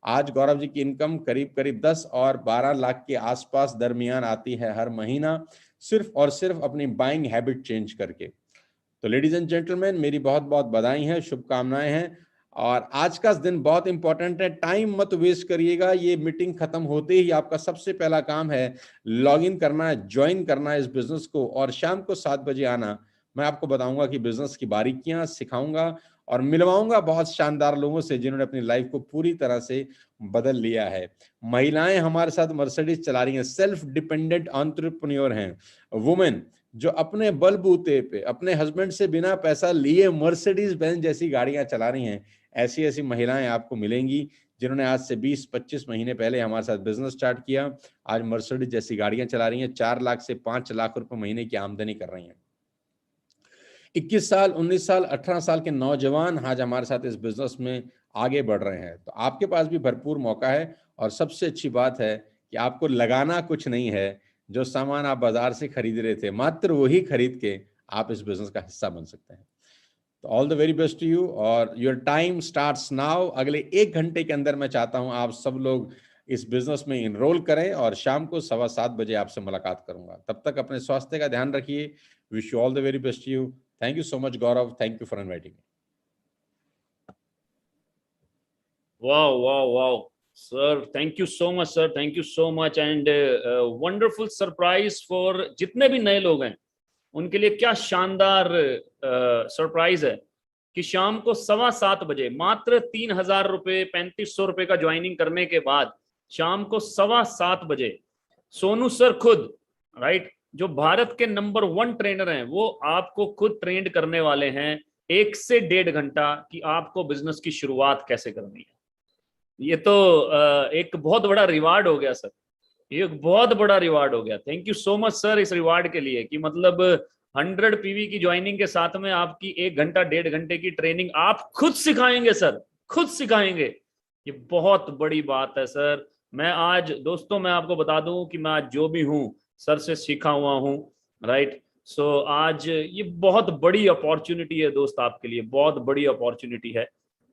आज गौरव जी की इनकम करीब करीब 10 और 12 लाख के आसपास दरमियान आती है हर महीना, सिर्फ और सिर्फ अपनी बाइंग हैबिट चेंज करके। तो लेडीज एंड जेंटलमैन, मेरी बहुत बहुत बधाई है, शुभकामनाएं हैं। और आज का दिन बहुत इंपॉर्टेंट है, टाइम मत वेस्ट करिएगा। ये मीटिंग खत्म होते ही आपका सबसे पहला काम है लॉग इन करना है, ज्वाइन करना है इस बिजनेस को, और शाम को 7 बजे आना। मैं आपको बताऊंगा कि बिजनेस की बारीकियां सिखाऊंगा और मिलवाऊंगा बहुत शानदार लोगों से जिन्होंने अपनी लाइफ को पूरी तरह से बदल लिया है। महिलाएं हमारे साथ मर्सिडीज चला रही हैं, सेल्फ डिपेंडेंट एंटरप्रेन्योर हैं, वुमेन जो अपने बलबूते पे अपने हस्बैंड से बिना पैसा लिए मर्सिडीज बेंज जैसी गाड़ियां चला रही हैं। ऐसी ऐसी महिलाएं आपको मिलेंगी जिन्होंने आज से 20-25 महीने पहले हमारे साथ बिजनेस स्टार्ट किया, आज मर्सिडीज जैसी गाड़ियां चला रही हैं, 4 लाख से 5 लाख रुपए महीने की आमदनी कर रही हैं। 21 साल, 19 साल, 18 साल के नौजवान आज हमारे साथ इस बिजनेस में आगे बढ़ रहे हैं। तो आपके पास भी भरपूर मौका है, और सबसे अच्छी बात है कि आपको लगाना कुछ नहीं है। जो सामान आप बाजार से खरीद रहे थे, मात्र वही खरीद के आप इस बिजनेस का हिस्सा बन सकते हैं। तो all the very best to you, और योर टाइम स्टार्ट्स नाउ। अगले 1 घंटे के अंदर मैं चाहता हूं आप सब लोग इस बिजनेस में इनरोल करें, और शाम को 7:15 बजे आपसे मुलाकात करूंगा। तब तक अपने स्वास्थ्य का ध्यान रखिए। Wish you all the very best to you. Thank you so much Gaurav, thank you for inviting me. Wow, wow, wow. Sir, thank you so much, sir. Thank you so much. And wonderful surprise for जितने भी नए लोग हैं उनके लिए क्या शानदार surprise है कि शाम को 7:15 बजे मात्र 3,000 रुपये 3,500 रुपये का ज्वाइनिंग करने के बाद शाम को 7:15 बजे सोनू सर खुद, राइट, जो भारत के नंबर 1 ट्रेनर हैं, वो आपको खुद ट्रेंड करने वाले हैं 1 से 1.5 घंटा कि आपको बिजनेस की शुरुआत कैसे करनी है। ये तो एक बहुत बड़ा रिवार्ड हो गया सर, ये एक बहुत बड़ा रिवार्ड हो गया। Thank you so much sir इस रिवार्ड के लिए कि मतलब 100 पीवी की ज्वाइनिंग के साथ में आपकी 1 घंटा 1.5 घंटे की ट्रेनिंग आप खुद सिखाएंगे सर, खुद सिखाएंगे। ये बहुत बड़ी बात है सर। मैं आज दोस्तों मैं आपको बता दूं कि मैं आज जो भी हूं सर से सीखा हुआ हूं, राइट। सो आज ये बहुत बड़ी अपॉर्चुनिटी है दोस्त, आपके लिए बहुत बड़ी अपॉर्चुनिटी है,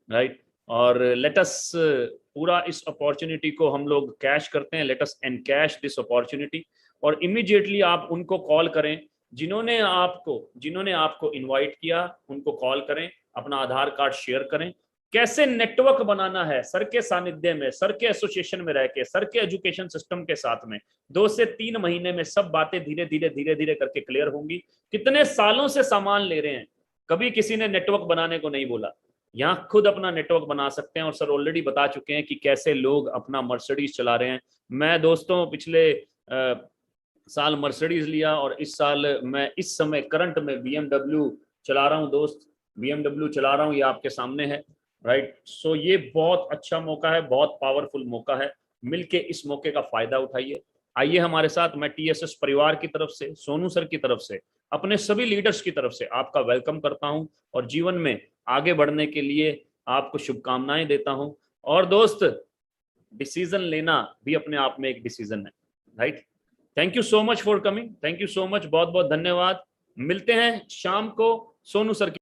राइट। और लेट अस पूरा इस अपॉर्चुनिटी को हम लोग कैश करते हैं, let us encash this opportunity. और इमीडिएटली आप उनको कॉल करें जिन्होंने आपको इनवाइट किया, उनको कॉल करें, अपना आधार कार्ड शेयर करें। कैसे नेटवर्क बनाना है सर के सानिध्य में, सर के एसोसिएशन में रह के, सर के एजुकेशन सिस्टम के साथ में 2 से 3 महीने में सब बातें धीरे धीरे करके क्लियर होंगी। कितने सालों से सामान ले रहे हैं, कभी किसी ने नेटवर्क बनाने को नहीं बोला। यहाँ खुद अपना नेटवर्क बना सकते हैं, और सर ऑलरेडी बता चुके हैं कि कैसे लोग अपना मर्सिडीज चला रहे हैं। मैं दोस्तों पिछले साल मर्सिडीज लिया, और इस साल मैं इस समय करंट में BMW चला रहा हूँ दोस्त, BMW चला रहा हूँ, ये आपके सामने है, राइट। सो ये बहुत अच्छा मौका है, बहुत पावरफुल मौका है। मिलके इस मौके का फायदा उठाइए। आइए हमारे साथ। मैं TSS परिवार की तरफ से, सोनू सर की तरफ से, अपने सभी लीडर्स की तरफ से आपका वेलकम करता हूं, और जीवन में आगे बढ़ने के लिए आपको शुभकामनाएं देता हूं। और दोस्त, डिसीजन लेना भी अपने आप में एक डिसीजन है, right. Thank you so much for coming, thank you so much, बहुत बहुत धन्यवाद। मिलते हैं शाम को सोनू सर की